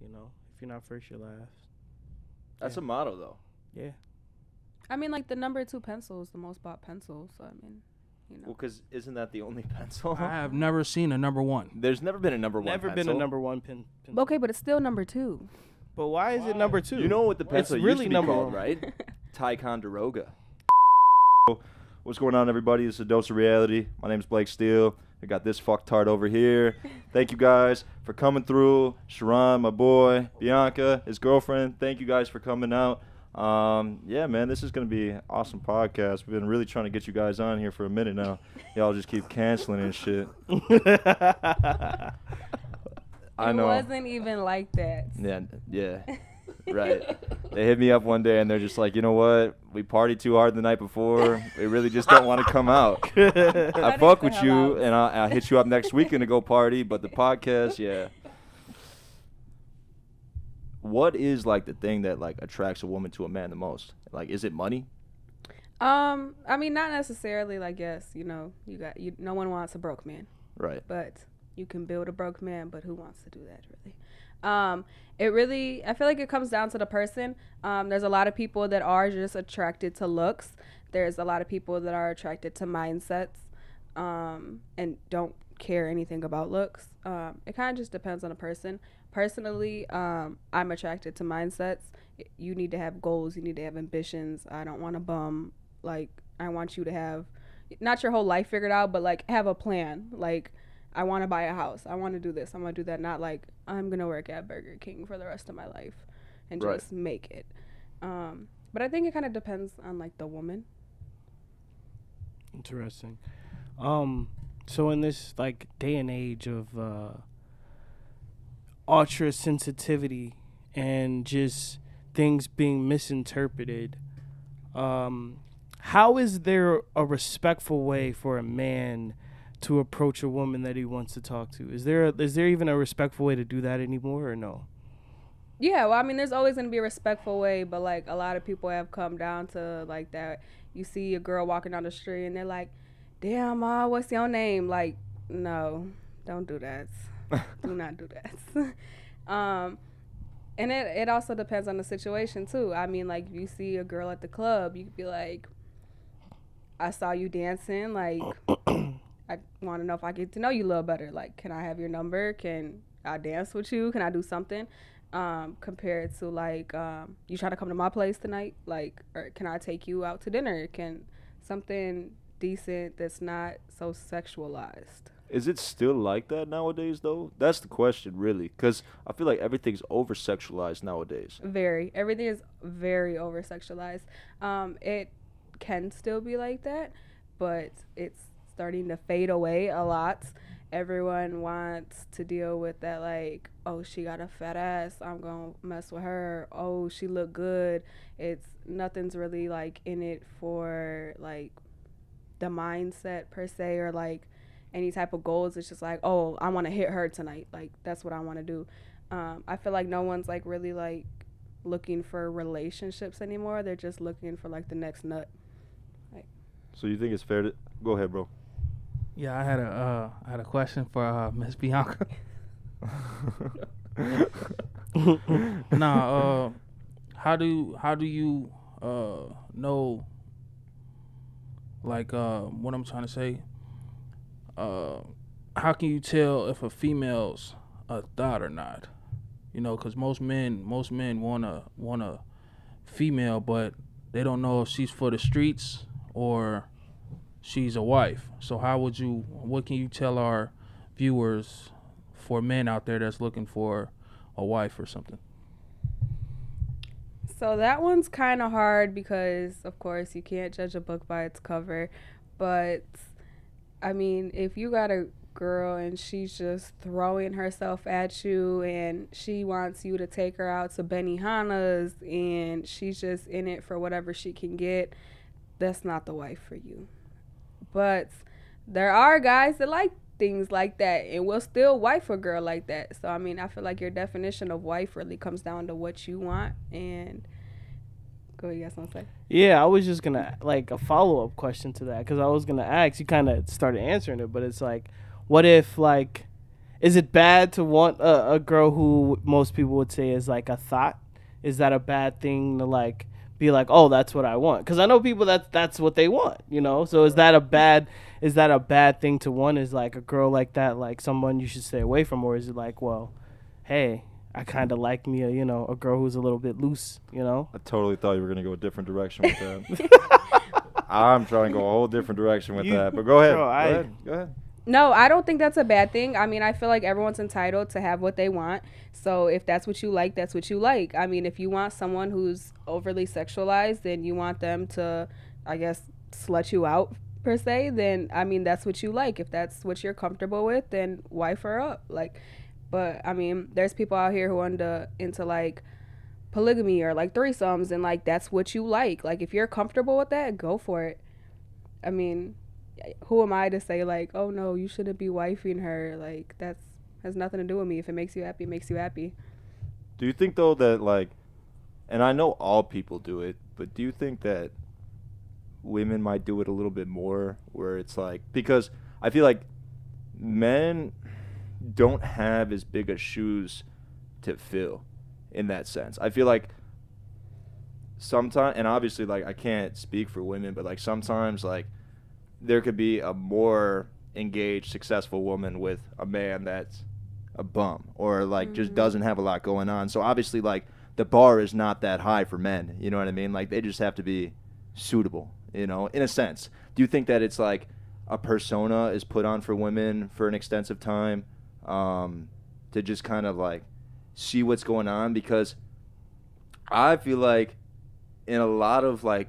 You know, if you're not first, you're last. That's Yeah. a motto, though. Yeah. I mean, like the number 2 pencil is the most bought pencil. So I mean, you know. Well, because isn't that the only pencil? I have never seen a number 1. There's never been a number 1 Never pencil. been a number 1 pencil. Okay, but it's still number 2. But why is it number 2? You know what the pencil It's used really to be number called, 1. right? Ticonderoga. What's going on, everybody? This is A Dose of Reality. My name's Blake Steele. I got this fucktard over here. Thank you guys for coming through. Sherron, my boy. Bianca, his girlfriend. Thank you guys for coming out. Yeah, man, this is going to be an awesome podcast. We've been really trying to get you guys on here for a minute now. Y'all just keep canceling and shit. I know. It wasn't even like that. Yeah, right. They hit me up one day and they're just like, you know what? We partied too hard the night before. We really just don't want to come out. I fuck with you and I'll hit you up next weekend to go party. But the podcast, yeah. What is like the thing that like attracts a woman to a man the most? Like, is it money? I mean, not necessarily. Like, yes, you know, no one wants a broke man. Right. But you can build a broke man, but who wants to do that, really? It really, I feel like it comes down to the person. There's a lot of people that are just attracted to looks. There's a lot of people that are attracted to mindsets, and don't care anything about looks. It kind of just depends on the person. Personally, I'm attracted to mindsets. You need to have goals. You need to have ambitions. I don't want to bum. Like, I want you to have, not your whole life figured out, but like have a plan. Like, I want to buy a house. I want to do this. I want to do that. Not like I'm going to work at Burger King for the rest of my life and just make it. But I think it kind of depends on like the woman. Interesting. So in this like day and age of ultra sensitivity and just things being misinterpreted, how is there a respectful way for a man to approach a woman that he wants to talk to? Is there even a respectful way to do that anymore, or no? Yeah, well, I mean, there's always going to be a respectful way, but like a lot of people have come down to like that. You see a girl walking down the street and they're like, damn, what's your name? Like, no, don't do that. Do not do that. And it also depends on the situation too. I mean, like, if you see a girl at the club, you could be like, I saw you dancing, like, I want to know if I get to know you a little better. Like, can I have your number? Can I dance with you? Can I do something? Compared to like, you try to come to my place tonight? Like, or can I take you out to dinner? Can something decent that's not so sexualized. Is it still like that nowadays, though? That's the question, really, because I feel like everything's over-sexualized nowadays. Everything is very over-sexualized. It can still be like that, but it's starting to fade away a lot. Everyone wants to deal with that, like, oh, she got a fat ass, I'm gonna mess with her. Oh, she look good. Nothing's really like in it for like the mindset per se, or like any type of goals. It's just like, oh, I want to hit her tonight. Like, that's what I want to do. I feel like no one's like really like looking for relationships anymore. They're just looking for like the next nut. Like, so you think it's fair to go ahead, bro? Yeah, I had a question for Miss Bianca. How do you know, like, what I'm trying to say? How can you tell if a female's a thought or not? You know, because most men want a female, but they don't know if she's for the streets or she's a wife. So what can you tell our viewers for men out there that's looking for a wife or something? So that one's kind of hard because, of course, you can't judge a book by its cover. But, I mean, if you got a girl and she's just throwing herself at you and she wants you to take her out to Benihana's and she's just in it for whatever she can get, that's not the wife for you. But there are guys that like things like that and will still wife a girl like that. So, I mean, I feel like your definition of wife really comes down to what you want. And go ahead, you got something to say? Yeah, I was just going to, like, a follow-up question to that, because I was going to ask, you kind of started answering it, but it's like, what if, like, is it bad to want a girl who most people would say is like a thought? Is that a bad thing to like be like, oh, that's what I want? Because I know people that's what they want, you know. So is that a bad thing to want? Is like a girl like that like someone you should stay away from, or is it like, well, hey, I kind of like me, a girl who's a little bit loose, you know? I totally thought you were gonna go a different direction with that. I'm trying to go a whole different direction with that, but go ahead. Go ahead. No, I don't think that's a bad thing. I mean, I feel like everyone's entitled to have what they want. So if that's what you like, that's what you like. I mean, if you want someone who's overly sexualized and you want them to, I guess, slut you out per se, then I mean, that's what you like. If that's what you're comfortable with, then wife her up. Like, but I mean, there's people out here who are into like polygamy or like threesomes, and like that's what you like. Like, if you're comfortable with that, go for it. I mean, who am I to say like, oh no, you shouldn't be wifing her? Like, that's has nothing to do with me. If it makes you happy, it makes you happy. Do you think though that like, and I know all people do it, but do you think that women might do it a little bit more, where it's like, because I feel like men don't have as big of shoes to fill in that sense. I feel like sometimes, and obviously like I can't speak for women, but like sometimes like there could be a more engaged, successful woman with a man that's a bum or like just doesn't have a lot going on. So obviously like the bar is not that high for men, you know what I mean? Like they just have to be suitable, you know, in a sense. Do you think that it's like a persona is put on for women for an extensive time to just kind of like see what's going on? Because I feel like in a lot of like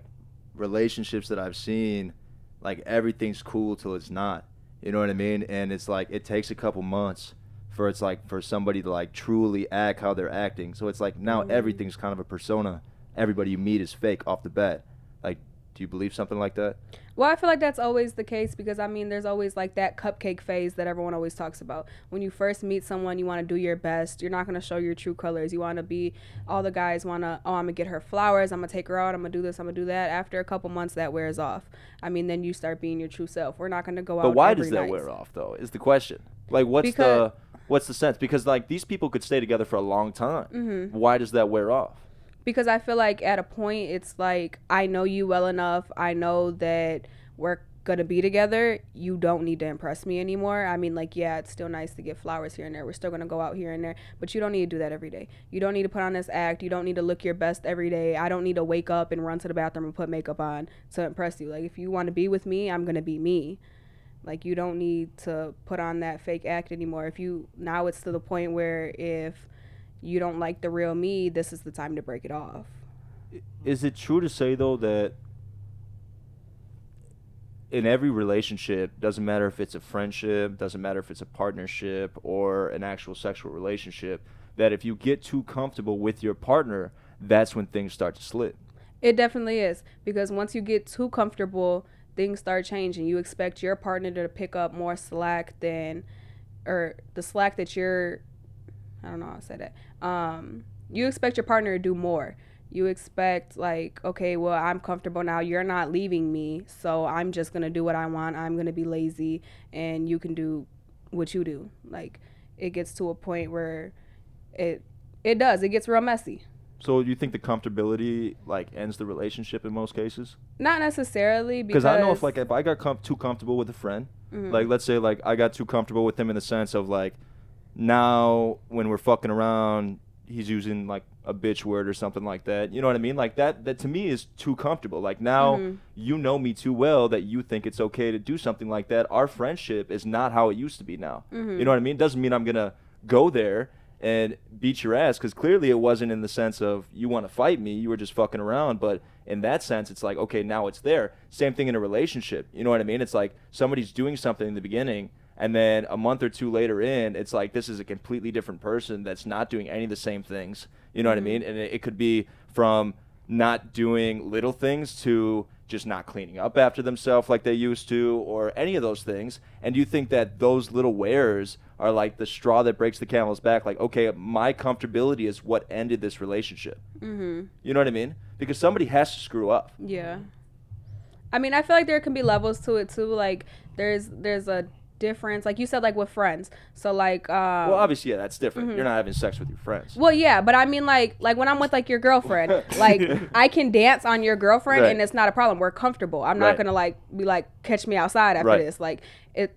relationships that I've seen, like everything's cool till it's not, you know what I mean? And it's like it takes a couple months for somebody to like truly act how they're acting. So it's like now everything's kind of a persona. Everybody you meet is fake off the bat. Like, do you believe something like that? Well, I feel like that's always the case because, I mean, there's always like that cupcake phase that everyone always talks about. When you first meet someone, you want to do your best. You're not going to show your true colors. You want to be, all the guys want to, oh, I'm going to get her flowers. I'm going to take her out. I'm going to do this. I'm going to do that. After a couple months, that wears off. I mean, then you start being your true self. We're not going to go out But why every does that night. wear off, though, is the question. Like, what's the sense? Because, like, these people could stay together for a long time. Why does that wear off? Because I feel like at a point, it's like, I know you well enough. I know that we're going to be together. You don't need to impress me anymore. I mean, like, yeah, it's still nice to get flowers here and there. We're still going to go out here and there. But you don't need to do that every day. You don't need to put on this act. You don't need to look your best every day. I don't need to wake up and run to the bathroom and put makeup on to impress you. Like, if you want to be with me, I'm going to be me. Like, you don't need to put on that fake act anymore. Now it's to the point where if you don't like the real me, this is the time to break it off. Is it true to say, though, that in every relationship, doesn't matter if it's a friendship, doesn't matter if it's a partnership or an actual sexual relationship, that if you get too comfortable with your partner, that's when things start to slip? It definitely is. Because once you get too comfortable, things start changing. You expect your partner to pick up more slack or the slack that I don't know how to say that. You expect your partner to do more. You expect, like, okay, well, I'm comfortable now. You're not leaving me, so I'm just going to do what I want. I'm going to be lazy, and you can do what you do. Like, it gets to a point where it gets real messy. So you think the comfortability, like, ends the relationship in most cases? Not necessarily, because I know if I got too comfortable with a friend, like, let's say, like, I got too comfortable with him in the sense of, like, now when we're fucking around, he's using like a bitch word or something like that. You know what I mean? Like that to me is too comfortable. Like now you know me too well that you think it's okay to do something like that. Our friendship is not how it used to be now. You know what I mean? Doesn't mean I'm going to go there and beat your ass, because clearly it wasn't in the sense of you want to fight me. You were just fucking around. But in that sense, it's like, okay, now it's there. Same thing in a relationship. You know what I mean? It's like somebody's doing something in the beginning, and then a month or two later in, it's like this is a completely different person that's not doing any of the same things. You know what I mean? And it could be from not doing little things to just not cleaning up after themselves like they used to, or any of those things. And you think that those little wares are like the straw that breaks the camel's back? Like, okay, my comfortability is what ended this relationship. You know what I mean? Because somebody has to screw up. Yeah. I mean, I feel like there can be levels to it too. Like there's a difference, like you said, like with friends. So like well, obviously, yeah, that's different. You're not having sex with your friends. well, yeah, but I mean, like when I'm with like your girlfriend, like I can dance on your girlfriend, Right. and it's not a problem. We're comfortable. I'm not Right. gonna like be like catch me outside after Right. this. Like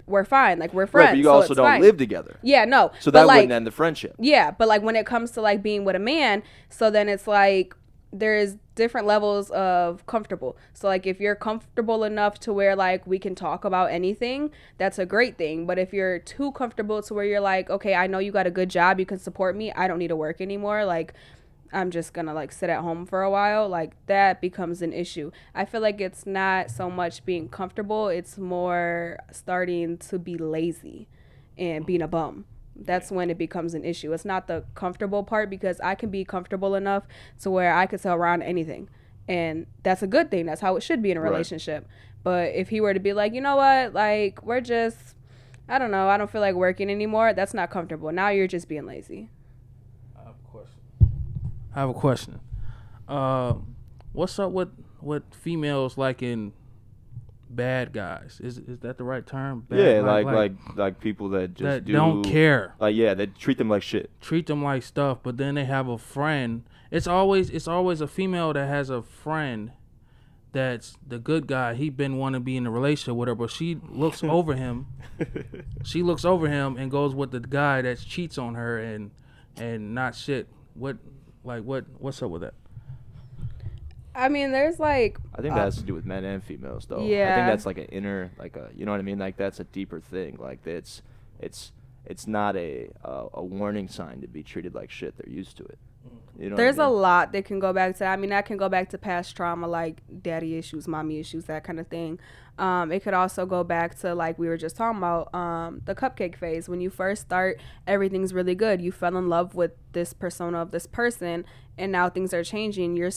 we're fine. Like we're friends. Right, but you so also it's don't fine. live together. Yeah, no. So but that like, wouldn't end the friendship. yeah, but like when it comes to like being with a man, so then it's like there's different levels of comfortable. So like if you're comfortable enough to where like we can talk about anything, that's a great thing. But if you're too comfortable to where you're like, okay, I know you got a good job, you can support me, I don't need to work anymore, like I'm just gonna like sit at home for a while, like that becomes an issue. I feel like it's not so much being comfortable, it's more starting to be lazy and being a bum. That's when it becomes an issue. It's not the comfortable part, because I can be comfortable enough to where I could sell around anything. And that's a good thing. That's how it should be in a relationship. But if he were to be like, you know what, like we're just, I don't know, I don't feel like working anymore, that's not comfortable. Now you're just being lazy. I have a question. What's up with females liking bad guys? Is that the right term? Bad, Yeah, like people that just that don't care. Like, yeah, they treat them like shit. Treat them like stuff, but then they have a friend. It's always a female that has a friend that's the good guy. He been wanting to be in a relationship with her, but she looks over him. She looks over him and goes with the guy that cheats on her and not shit. What's up with that? I mean, there's like, I think that has to do with men and females, though. I think Yeah. that's like an inner, like a, you know what I mean? Like that's a deeper thing. Like it's not a warning sign to be treated like shit. They're used to it. You know there's what I a mean? lot that can go back to. I mean, that can go back to past trauma, like daddy issues, mommy issues, that kind of thing. It could also go back to, like we were just talking about, the cupcake phase. When you first start, everything's really good. You fell in love with this persona of this person, and now things are changing. You're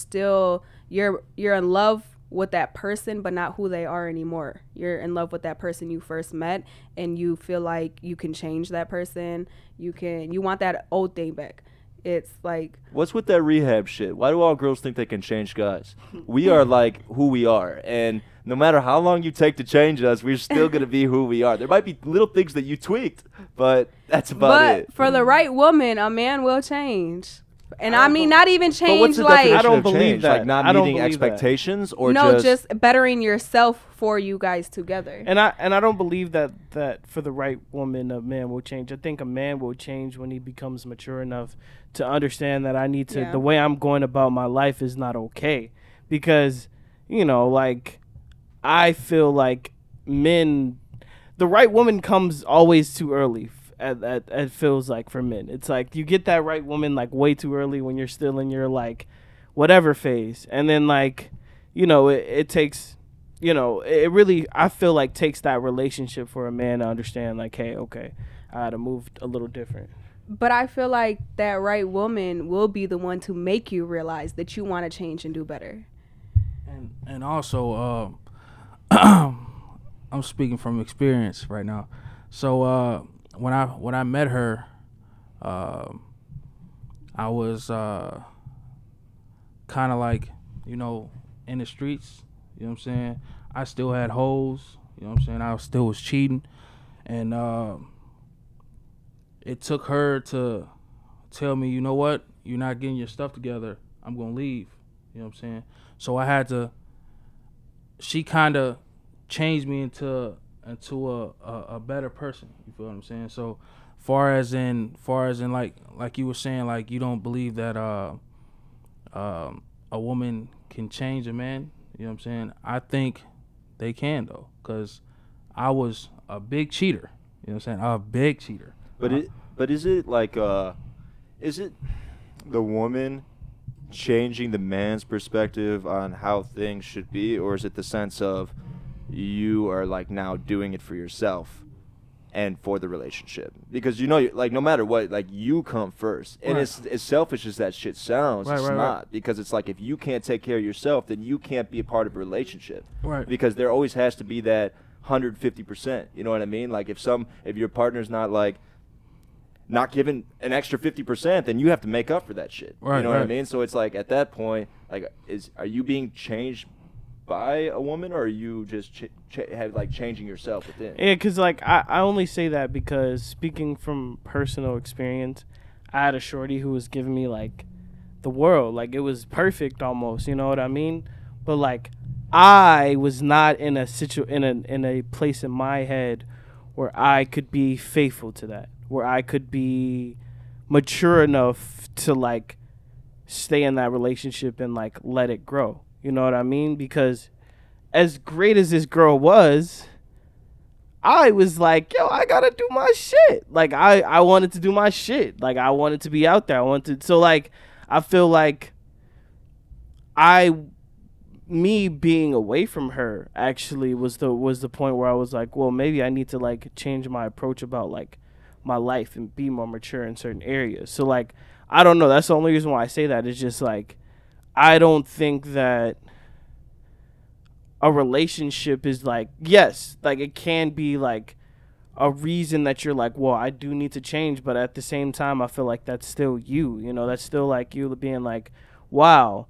in love with that person, but not who they are anymore. You're in love with that person you first met, and you feel like you can change that person. You want that old thing back. It's like, What's with that rehab shit? Why do all girls think they can change guys? We are like who we are, and no matter how long you take to change us, we're still gonna be who we are. There might be little things that you tweaked, but that's about it. but for the right woman, a man will change. And I mean, not even But change what's the like, definition I don't of believe change? that. Like not I don't meeting believe that. expectations, or no, just bettering yourself for you guys together. And I don't believe that for the right woman a man will change. I think a man will change when he becomes mature enough to understand that I need to, Yeah. the way I'm going about my life is not okay. Because, like I feel like men, the right woman comes always too early. It feels like for men, it's like you get that right woman like way too early when you're still in your like whatever phase, and then like it takes it really, I feel like, takes that relationship for a man to understand like, hey, okay, I had to move a little different. But I feel like that right woman will be the one to make you realize that you want to change and do better. And also, I'm speaking from experience right now. So when I met her, I was kind of like, in the streets. You know what I'm saying? I still had hoes. You know what I'm saying? I still was cheating, and it took her to tell me, you know what? You're not getting your stuff together. I'm gonna leave. You know what I'm saying? So I had to. She kind of changed me into a better person. You feel what I'm saying? So far as in like you were saying, like you don't believe that a woman can change a man. You know what I'm saying? I think they can, though, because I was a big cheater. You know what I'm saying? A big cheater. But is it like is it the woman changing the man's perspective on how things should be, or is it the sense of you are like now doing it for yourself and for the relationship? Because like no matter what, like you come first, and Right. it's as selfish as that shit sounds, it's Right. not, because it's like if you can't take care of yourself, then you can't be a part of a relationship. Right. Because there always has to be that 150%. You know what I mean? Like if your partner's not giving an extra 50%, then you have to make up for that shit. Right, you know what I right. mean? So it's like at that point, like are you being changed by a woman, or are you just have like changing yourself within? Yeah, because like I only say that because speaking from personal experience, I had a shorty who was giving me like the world, like it was perfect almost, you know what I mean? But like I was not in a in a place in my head where I could be faithful to that, where I could be mature enough to like stay in that relationship and like let it grow. You know what I mean? Because as great as this girl was, I was like, yo, I gotta do my shit. Like I wanted to do my shit. Like I wanted to be out there. I wanted so like I feel like me being away from her actually was the point where I was like, well, maybe I need to like change my approach about like my life and be more mature in certain areas. So like I don't know, that's the only reason why I say that. It's just like I don't think that a relationship is like, yes, like it can be like a reason that you're like, well, I do need to change, but at the same time I feel like that's still you, you know, that's still like you being like, wow,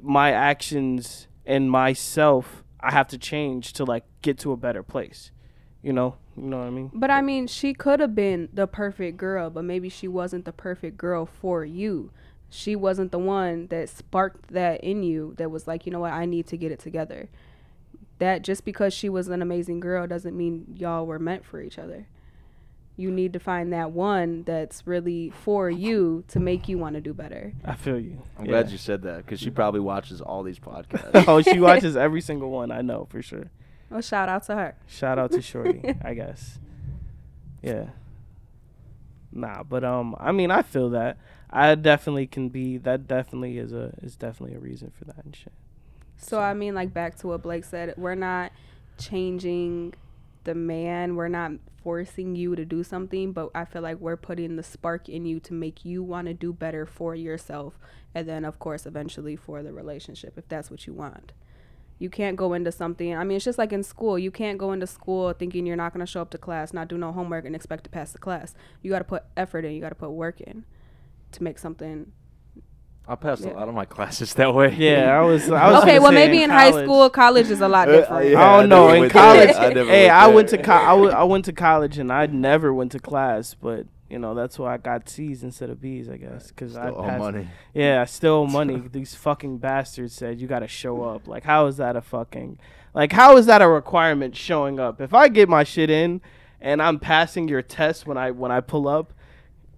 my actions and myself, I have to change to like get to a better place, you know what I mean? But I mean, she could have been the perfect girl, but maybe she wasn't the perfect girl for you. She wasn't the one that sparked that in you that was like, you know what, I need to get it together. That just because she was an amazing girl doesn't mean y'all were meant for each other. You need to find that one that's really for you to make you want to do better. I feel you. I'm glad you said that because she probably watches all these podcasts. Oh, she watches every single one, I know for sure. Well, shout out to her. Shout out to Shorty, I guess. Yeah. Nah, but I mean, I feel that. I definitely can be. That definitely is definitely a reason for that and shit. So I mean, like back to what Blake said, we're not changing the man. We're not forcing you to do something, but I feel like we're putting the spark in you to make you want to do better for yourself, and then of course eventually for the relationship if that's what you want. You can't go into something, I mean, it's just like in school. You can't go into school thinking you're not going to show up to class, not do no homework, and expect to pass the class. You got to put effort in. You got to put work in to make something. I passed a lot of my classes that way. Yeah, I was okay, well, maybe in high school, college is a lot different. Yeah, I don't know. In college, I went to I went to college and I never went to class, but you know that's why I got C's instead of B's, I guess, because I owe money. Yeah, I still owe money. These fucking bastards said you got to show up. Like, how is that a requirement showing up? If I get my shit in and I'm passing your test when I pull up,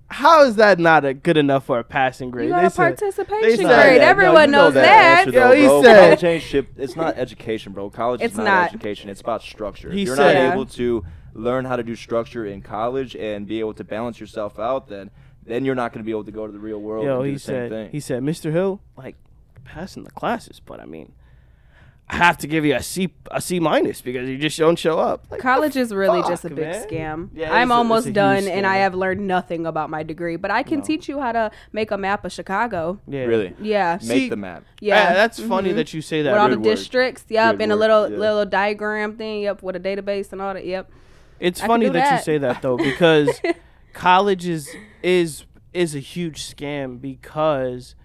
how is that not a good enough for a passing grade? You got a participation said grade. Everyone knows that. Yo, he said college ain't it's not education, bro. College is not education. It's about structure. If you're not able to learn how to do structure in college and be able to balance yourself out, then you're not going to be able to go to the real world and do the same thing. He said, Mr. Hill, like, passing the classes, but I mean, I have to give you a C minus because you just don't show up. Like, college is really just a big scam. Yeah, I'm almost done and I have learned nothing about my degree, but I can teach you how to make a map of Chicago. Yeah. Really? Yeah. Make the map. Yeah. That's funny that you say that. With all the districts, in a little diagram thing, with a database and all that, It's funny that you say that though, because college is a huge scam because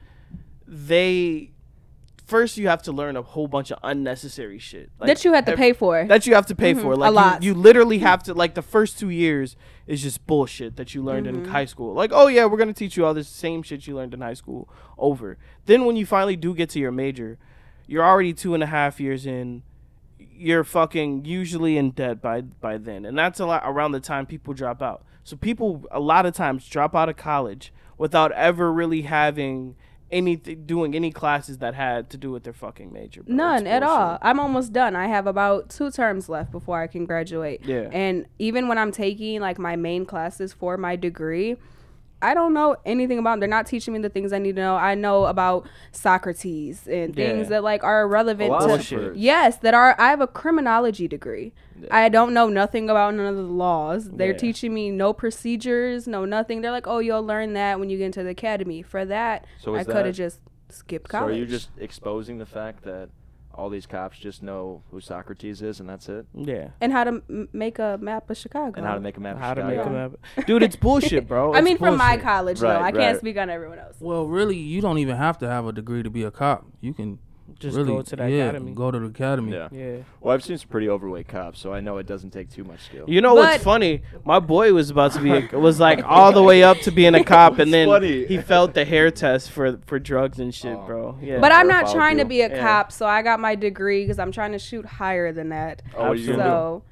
first you have to learn a whole bunch of unnecessary shit that you have to pay for. Like a lot. You literally have to, like, the first 2 years is just bullshit that you learned in high school. Like, oh yeah, we're gonna teach you all this same shit you learned in high school over. Then when you finally do get to your major, you're already 2.5 years in. You're fucking usually in debt by then, and that's a lot around the time people drop out. So people a lot of times drop out of college without ever really having doing any classes that had to do with their fucking major. Bro. None at all. I'm almost done. I have about 2 terms left before I can graduate. Yeah. And even when I'm taking like my main classes for my degree, I don't know anything about them. They're not teaching me the things I need to know. I know about Socrates and things that like are relevant to yes, I have a criminology degree. Yeah. I don't know nothing about none of the laws. They're teaching me no procedures, no nothing. They're like, oh, you'll learn that when you get into the academy. For that, I could have just skipped college. So are you just exposing the fact that all these cops just know who Socrates is and that's it? Yeah. And how to make a map of Chicago. And how to make a map of Chicago. Dude, it's bullshit, bro. I mean, from my college, though. I can't speak on everyone else. Well, really, you don't even have to have a degree to be a cop. You can Just really, go to the yeah, academy. go to the academy. Yeah. Yeah. Well, I've seen some pretty overweight cops, so I know it doesn't take too much skill. You know what's But- funny? My boy was about to be was like all the way up to being a cop, and then funny? he failed the hair test for drugs and shit, Oh. bro. Yeah. But I'm Or not follow trying to through. be a Yeah. cop, so I got my degree because I'm trying to shoot higher than that. Oh, what are you gonna do? So,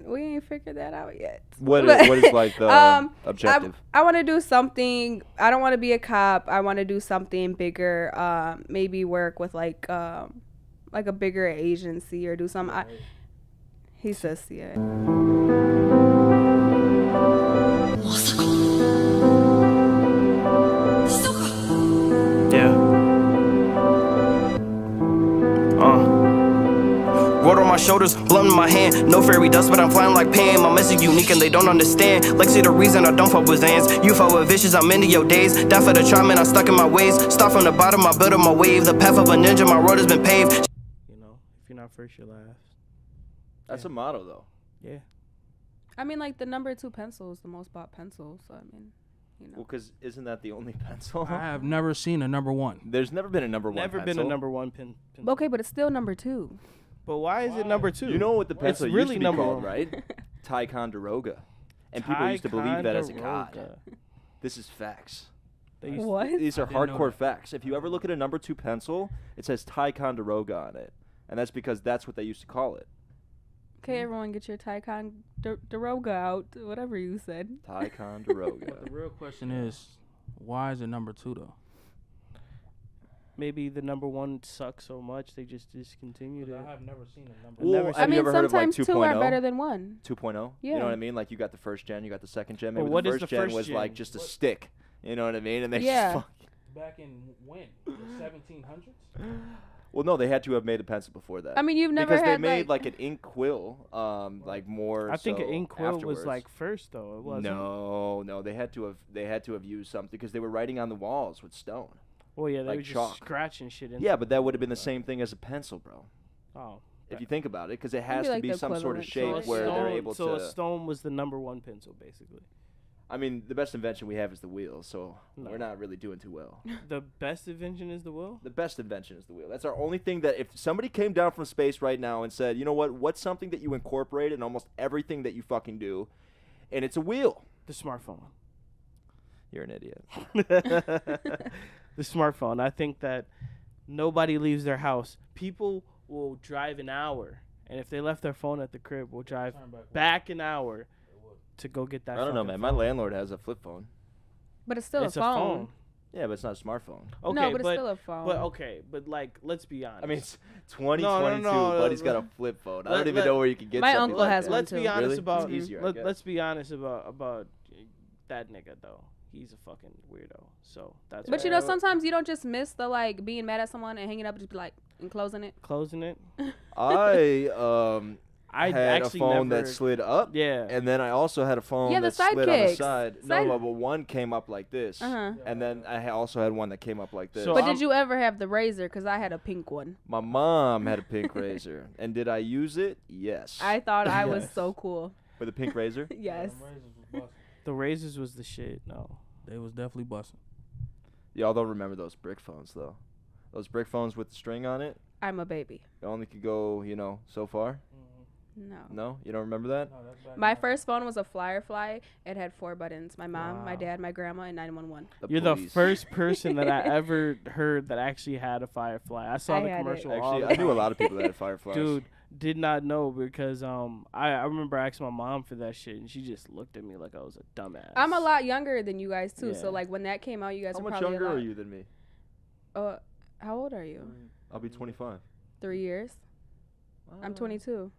we ain't figured that out yet. What But- is like the objective? I want to do something. I don't want to be a cop. I want to do something bigger. Maybe work with like a bigger agency or do something. He says, yeah. Yeah. Road on my shoulders, blunt in my hand. No fairy dust, but I'm flying like Pan. My message unique and they don't understand. Like, see the reason I don't fuck with Zans. You fuck with vicious, I'm into your days. Die for the try, man, I'm stuck in my ways. Start from the bottom, I build up my wave. The path of a ninja, my road has been paved. You know, if you're not first, you're last. That's a motto, though. Yeah. I mean, like the number 2 pencil is the most bought pencil. So I mean, you know. Well, because isn't that the only pencil? I have never seen a number 1. There's never been a number 1 Never pencil. been a number 1 pin. Okay, but it's still number 2. But why is it number 2? You know what the pencil used really to be number called, 1. right? Ticonderoga. And people used to believe that as a god. Ticonderoga. This is facts. They used What? These are I didn't know hardcore that. facts. If you ever look at a number 2 pencil, it says Ticonderoga on it. And that's because that's what they used to call it. Okay, everyone, get your Ticonderoga out. Whatever you said. Ticonderoga. The real question is, why is it number 2 though? Maybe the number 1 sucks so much they just discontinued it. I have never seen a number. Well, never have I you mean, ever heard of like sometimes 2 are 2.0? better than 1. 2.0? You Yeah. know what I mean? Like you got the first gen, you got the second gen. But Maybe what the is first the gen first was like gen? just a stick. You know what I mean? And they Yeah. just Back in when? The 1700s? Well, no, they had to have made a pencil before that. I mean, you've never because had they made like an ink quill, like more. I think so an ink quill afterwards. was like first though. It wasn't. No, they had to have used something because they were writing on the walls with stone. Well, yeah, they like were just chalk. scratching shit in. Yeah, but that would have been the same thing as a pencil, bro. Oh. If you think about it, because it has to like be the some sort of equivalent to shape it. where they're able so to. a stone was the number 1 pencil basically. I mean, the best invention we have is the wheel, so No. we're not really doing too well. The best invention is the will. The best invention is the wheel. That's our only thing that if somebody came down from space right now and said, you know what's something that you incorporate in almost everything that you fucking do, and it's a wheel. The smartphone. You're an idiot. The smartphone. I think that nobody leaves their house. People will drive an hour, and if they left their phone at the crib, will drive back an hour to go get that. I don't know, fucking man. My phone. landlord has a flip phone. But it's still It's a phone. Yeah, but it's not a smartphone. Okay, No, but it's still a phone. But okay, but like, let's be honest. I mean, it's 2022, no, but he's got a flip phone. I don't even know where you can get My something uncle like has that. one let's be too. honest Really? about. It's easier, I guess. Let's be honest about that nigga though. He's a fucking weirdo. So that's. But why you know, I- sometimes you don't just miss the like being mad at someone and hanging up and just be like and closing it. closing it. I I had a actually phone never. that slid up. Yeah. And then I also had a phone Yeah, the that slid on the sidekicks. side. Side- No, but one came up like this. Uh-huh. And then I also had one that came up like this. So But I'm- did you ever have the razor? Because I had a pink one. My mom had a pink razor. And did I use it? Yes. I thought I was Yes. so cool. With a pink razor? Yes. The razors was the shit. No. They was definitely busting. Y'all don't remember those brick phones, though. Those brick phones with the string on it? I'm a baby. It only could go, so far? No. No? You don't remember that? My first phone was a Firefly. It had 4 buttons. My mom, my dad, my grandma, and 911. You're the police. first person that I ever heard that actually had a Firefly. I saw I the had it. commercial. all Actually, the I knew a time. lot of people that had Fireflies. Dude, did not know because I remember asking my mom for that shit and she just looked at me like I was a dumbass. I'm a lot younger than you guys too. Yeah. So like when that came out, you guys How were much probably younger a lot. are you than me? How old are you? I'll be 25. 3 years. I'm 22.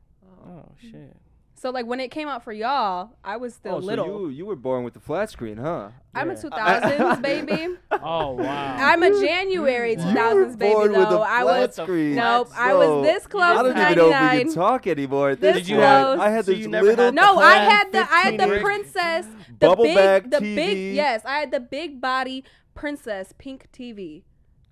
Oh shit. So like when it came out for y'all, I was still little. So you were born with the flat screen, huh? I'm a Yeah. 2000s baby. Oh wow. I'm a January 2000s baby born with though. a I flat was screen. nope. I Bro, was this close I don't to even know if we 99. can talk anymore. At This this Did you point. have- I had so this you never little had No, I Plan had the 15 princess, the Bubble big, back the TV. big. Yes, I had the big body princess pink TV.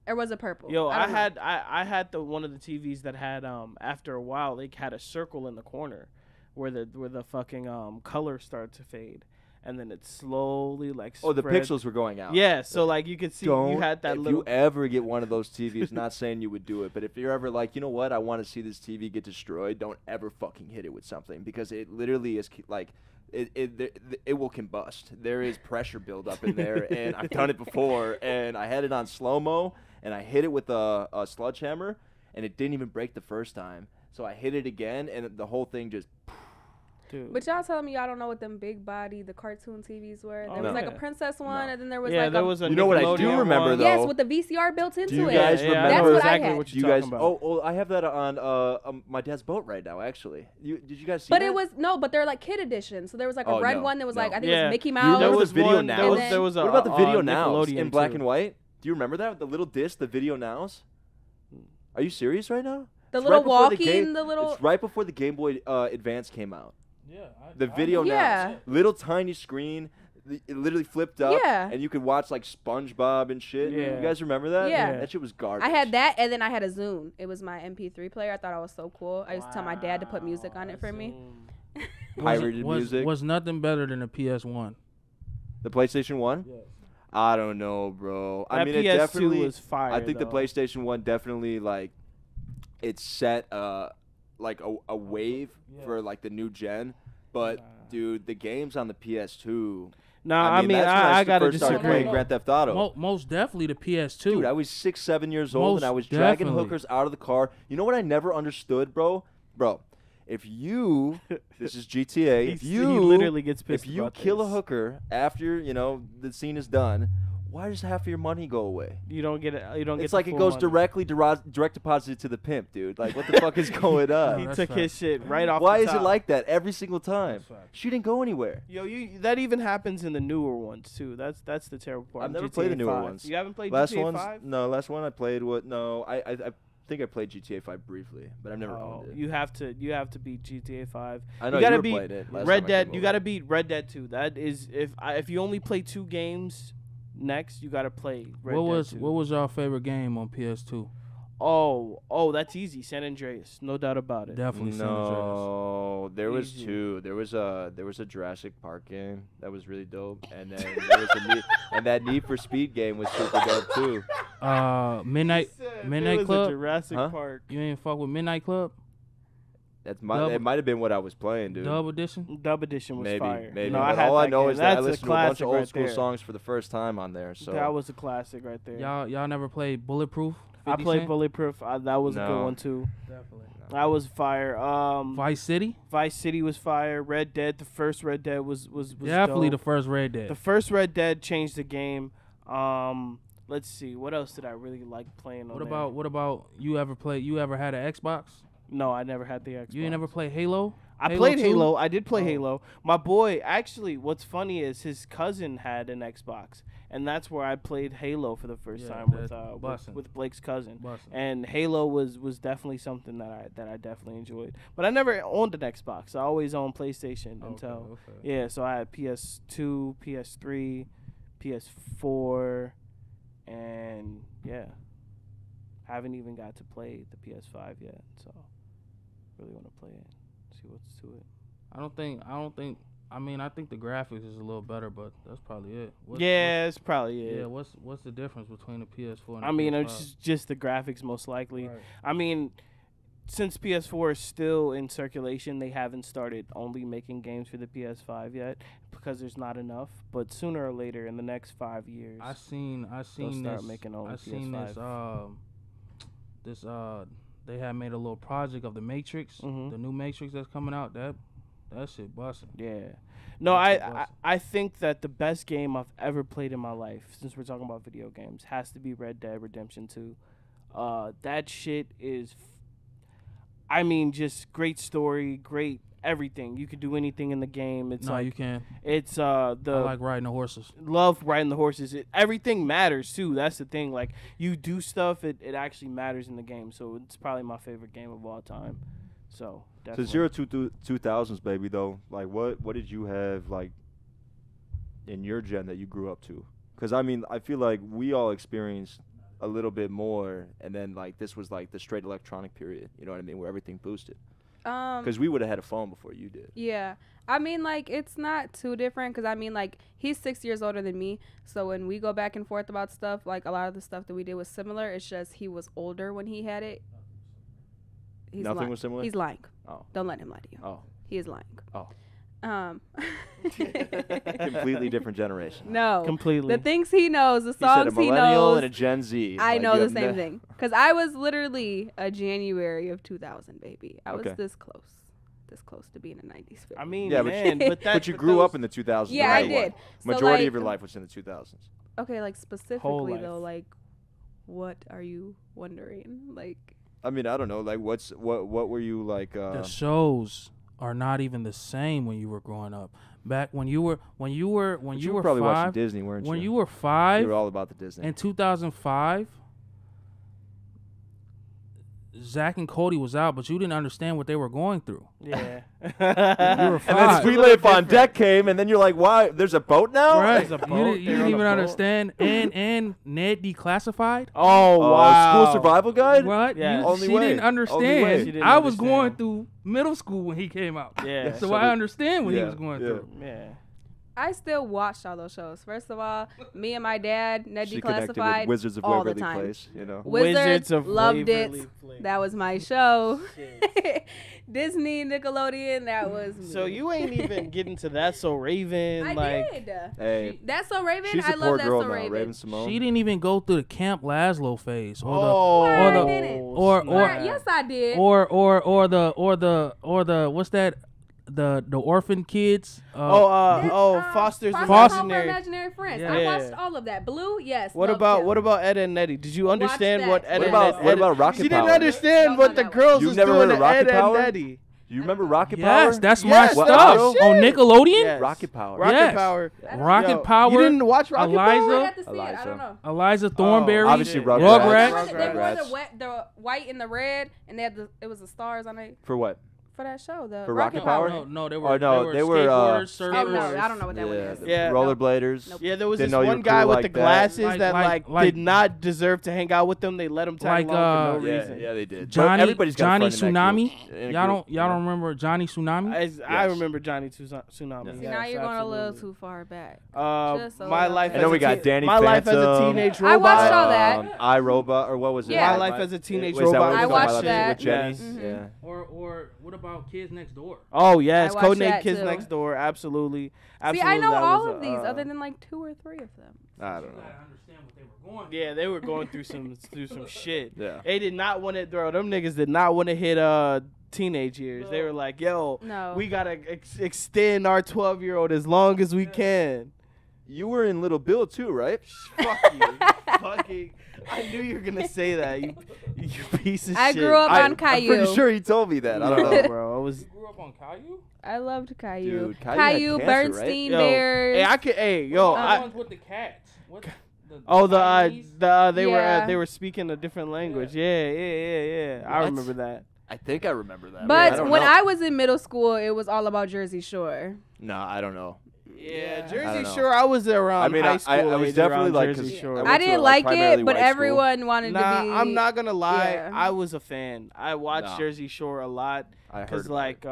Or was it purple? Yo, I don't know. had the one of the TVs that had after a while they had a circle in the corner where the fucking color started to fade. and then it slowly like Oh, the spread. pixels were going out. Yeah, so like you could see you had that if little. you ever get one of those TVs, not saying you would do it, but if you're ever like, you know what, I want to see this TV get destroyed, don't ever fucking hit it with something, because it literally is like it will combust. There is pressure buildup in there, and I've done it before, and I had it on slow-mo, and I hit it with a sledgehammer, and it didn't even break the first time. So I hit it again, and the whole thing just... Dude. But y'all telling me y'all don't know what them big body, the cartoon TVs were? There was like a princess one, and then there was like there was a You know what I do Nickelodeon remember, one. though? Yes, with the VCR built into Do you it. guys Yeah, remember? I That's know what I exactly had. what Do you you're guys? talking about. Oh, I have that on my dad's boat right now. Actually, did you guys see But that? it was but they're like kid edition. So there was like a Oh, red no, one that was no. like I think Yeah. it was Mickey Do you Mouse. remember was the video one- now? there was- And there was What a- about the video on nows Nickelodeon, in black too. and white? Do you remember that? The little disc, the video nows? Are you serious right now? The It's little right before the walking, game- the little. It's right before the Game Boy Advance came out. Yeah. The video Yeah. nows. Little tiny screen. It literally flipped up. Yeah. And you could watch like SpongeBob and shit. Yeah. You guys remember that? Yeah. That shit was garbage. I had that, and then I had a Zune. It was my MP3 player. I thought I was so cool. I used to tell my dad to put music on it for me. Pirated music. Was nothing better than a PS1. The PlayStation 1? Yes. I don't know, bro. I That mean, it PS2 definitely was fire, I think though. the PlayStation 1 definitely like it set like a wave for like the new gen. But dude, the games on the PS2. No, I mean that's when I gotta first started disagree. playing Grand Theft Auto. Most definitely the PS2. Dude, I was 6, 7 years old, and I was Most dragging definitely. hookers out of the car. You know what I never understood, bro? Bro, if you, this is GTA, if He you literally gets pissed if you about kill a this. hooker after, the scene is done, why does half of your money go away? You don't get it. You don't get. It's the like it full goes money. directly direct deposit to the pimp, dude. Like, what the fuck is going He on? That's took fact. his shit right off. Why the is it top. like that every single time? That's fact. She didn't go anywhere. Yo, that even happens in the newer ones too. That's the terrible part. I've never GTA played the newer 5. ones. You haven't played Last GTA one's 5? no. Last one I played I think I played GTA 5 briefly, but I've never owned it. You have to beat GTA 5. I know you gotta were beat playing it. Last Red time I Dead. came You over. gotta beat Red Dead 2. That is if you only play 2 games next, you gotta play Red Dead 2. What was your favorite game on PS2? Oh, that's easy. San Andreas, no doubt about it. Definitely San Andreas. No, there was Easy. two. There was a Jurassic Park game that was really dope, and then there was and that Need for Speed game was super dope too. Midnight It was Club. a Jurassic Huh? Park. You ain't fuck with Midnight Club? It Dub- might have been what I was playing, dude. Dub edition? Dub edition was Maybe, fire. maybe. No, But I had all I that know game. is that I That's listened to a bunch classic of old right school there. songs for the first time on there. So That was a classic right there. Y'all never played Bulletproof? I 50 played Cent? Bulletproof. That was a good No. one too. Definitely. That was fire. Vice City? Vice City was fire. Red Dead, the first Red Dead was Definitely dope. the first Red Dead. The first Red Dead changed the game. Let's see, what else did I really like playing on What about you ever had an Xbox? No, I never had the Xbox. You ain't never played Halo? I played 2? Halo. I did play Oh. Halo. My boy, actually, what's funny is his cousin had an Xbox, and that's where I played Halo for the first Yeah, time that's bussin'. with Blake's cousin. Bussin'. And Halo was definitely something that I definitely enjoyed. But I never owned an Xbox. I always owned PlayStation until Okay. yeah. So I had PS2, PS3, PS4, and yeah, haven't even got to play the PS5 yet. So really want to play it. See what's to it. I think the graphics is a little better, but that's probably it. It's probably it. Yeah, what's the difference between the PS4 and the I mean, PS5? it's just the graphics most likely. Right. I mean, since PS4 is still in circulation, they haven't started only making games for the PS5 yet because there's not enough. But sooner or later, in the next 5 years, I seen start this. making only I seen PS5. this. They had made a little project of the Matrix, Mhm. the new Matrix that's coming out. That shit busting. Yeah. No, That's I awesome. think that the best game I've ever played in my life, since we're talking about video games, has to be Red Dead Redemption 2. That shit is, just great story, great everything. You could do anything in the game. It's No, like you can. it's I the like riding the horses. love riding the horses. Everything matters too. That's the thing. Like you do stuff, it actually matters in the game. So it's probably my favorite game of all time. So definitely. So 2000s, baby, though. Like, what did you have like in your gen that you grew up to? Because I mean, I feel like we all experienced a little bit more, and then like this was like the straight electronic period. You know what I mean, where everything boosted. Because we would have had a phone before you did. Yeah. I mean, like, it's not too different because, I mean, like, he's 6 years older than me. So when we go back and forth about stuff, like, a lot of the stuff that we did was similar. It's just he was older when he had it. Nothing was similar? He's lying. Oh. Don't let him lie to you. Oh. He is lying. Oh. Completely Completely different generation. No. Completely. The things he knows, the He said a songs he millennial knows. and a Gen Z. I Like, know you the have same no- thing. Because I was literally a January of 2000 baby. I was Okay. this close. This close to being a 90s baby. I mean, Yeah, man, but that. But you grew up in the 2000s. Yeah, no I matter did. what. So, Majority like, of your life was in the 2000s. Okay, like specifically though, life. like what are you wondering? Like I mean, I don't know. Like, what were you like? The shows are not even the same when you were growing up. Back when you were you were probably watching five, Disney, weren't you? when you were 5 you were all about the Disney. in 2005, Zach and Cody was out, but you didn't understand what they were going through. Yeah. You were And then five. Sweet Life on Deck came, and then you're like, "Why? There's a boat now?" Right. There's a You boat. didn't, you They're didn't on a even boat. understand. And Ned Declassified. Oh wow. School Survival Guide. What? Yeah. You, Only she way. didn't Only understand. way. She didn't I was understand. going through middle school when he came out. Yeah. So So I the- understand what he yeah, was going yeah. through. Yeah. I still watched all those shows. First of all, me and my dad, Ned She connected Declassified, with Wizards of all the Waverly time. Place. You know. Wizards of loved Waverly it. Place. That was my show. Disney, Nickelodeon, that was me. So you ain't even getting to That So Raven. I like, did. Hey, That's So Raven. she's I a love poor That girl So now, Raven. Raven Simone. She didn't even go through the Camp Laszlo phase or Oh, Why I the- didn't? or Right, yes, I did. the what's that? The orphan kids. Foster's Foster's Home for Imaginary. Imaginary Friends. Yeah. I watched all of that. Blue, yes. What loved about him. what about Ed and Nettie? Did you understand that. what Ed What and about- Nettie? what about Rocket She didn't Power? understand Don't what know the that girls You've was never doing heard of to Rocket Ed Power? and Nettie. Do you remember Rocket Yes, Power? that's Yes, my that's stuff shit. on Nickelodeon. Yes. Rocket Power. Rocket Yes. Power. Rocket Yo, Power. You didn't watch Rocket Eliza. Power? I had to see it. I Eliza. don't know. Eliza Thornberry. Obviously, shit. Rugrats. They wore Rugrats. the white and the red, and they had it was the stars on it For what? for that show. The For Rocket Rocket Power? Power. No, they Oh, were. no, they were skateboarders, Oh no, surfers. I don't know what that one is. Yeah. Rollerbladers. Nope. Yeah, there was Didn't this know you one were guy cool with like the that. glasses Like- that like- did not deserve to hang out with them. They let him tag Like, along for no Yeah, reason. yeah, they did. But Johnny everybody's got a Johnny friend in that Tsunami. group. In a Y'all group, don't remember Johnny Tsunami? I Yes. remember Johnny Tsunami. Yeah. See, Yes, now you're going a little absolutely. too far back. Just a My little life. bit. And then as we a got teen- Danny My life as a Phantom. teenage I robot. watched all that. iRobot, or what was it? Yeah. My life as a teenage Was that robot. what it I was? watched My Life that. with Jenny. Yes. Mhm. Yeah. Or what about Kids Next Door? Oh yes, I watched Codename that, Kids too. Next Door. Absolutely. See, Absolutely. I know that all was of these, other than like 2 or 3 of them. I don't know. understand what they were going Yeah, they were going through some shit. Yeah. They did not want to throw. Them niggas did not want to hit teenage years. They were like, yo, No. we gotta extend our 12-year-old as long as we can. You were in Little Bill too, right? Fuck you. Fucking. I knew you were gonna say that. You piece of I shit. grew up on I'm pretty Caillou. sure he told me that. I don't know. bro. I was. You grew up on Caillou? I loved Caillou. Dude, Caillou had Caillou, cancer, Bernstein Yo, Bears. hey, I could. Hey, yo. The I, ones with the cats. What? they Yeah. were speaking a different language. Yeah. I What? remember that. I think I remember that. But I don't when know. I was in middle school, it was all about Jersey Shore. No, I don't know. Yeah, I Jersey don't know. Shore. I was around I mean, high school. I was age definitely around like, Jersey 'cause Shore. I I went to didn't a, like primarily it, but white school. everyone wanted Nah, to be. I'm not gonna lie. Yeah. I was a fan. I watched Nah. Jersey Shore a lot I heard because, about like,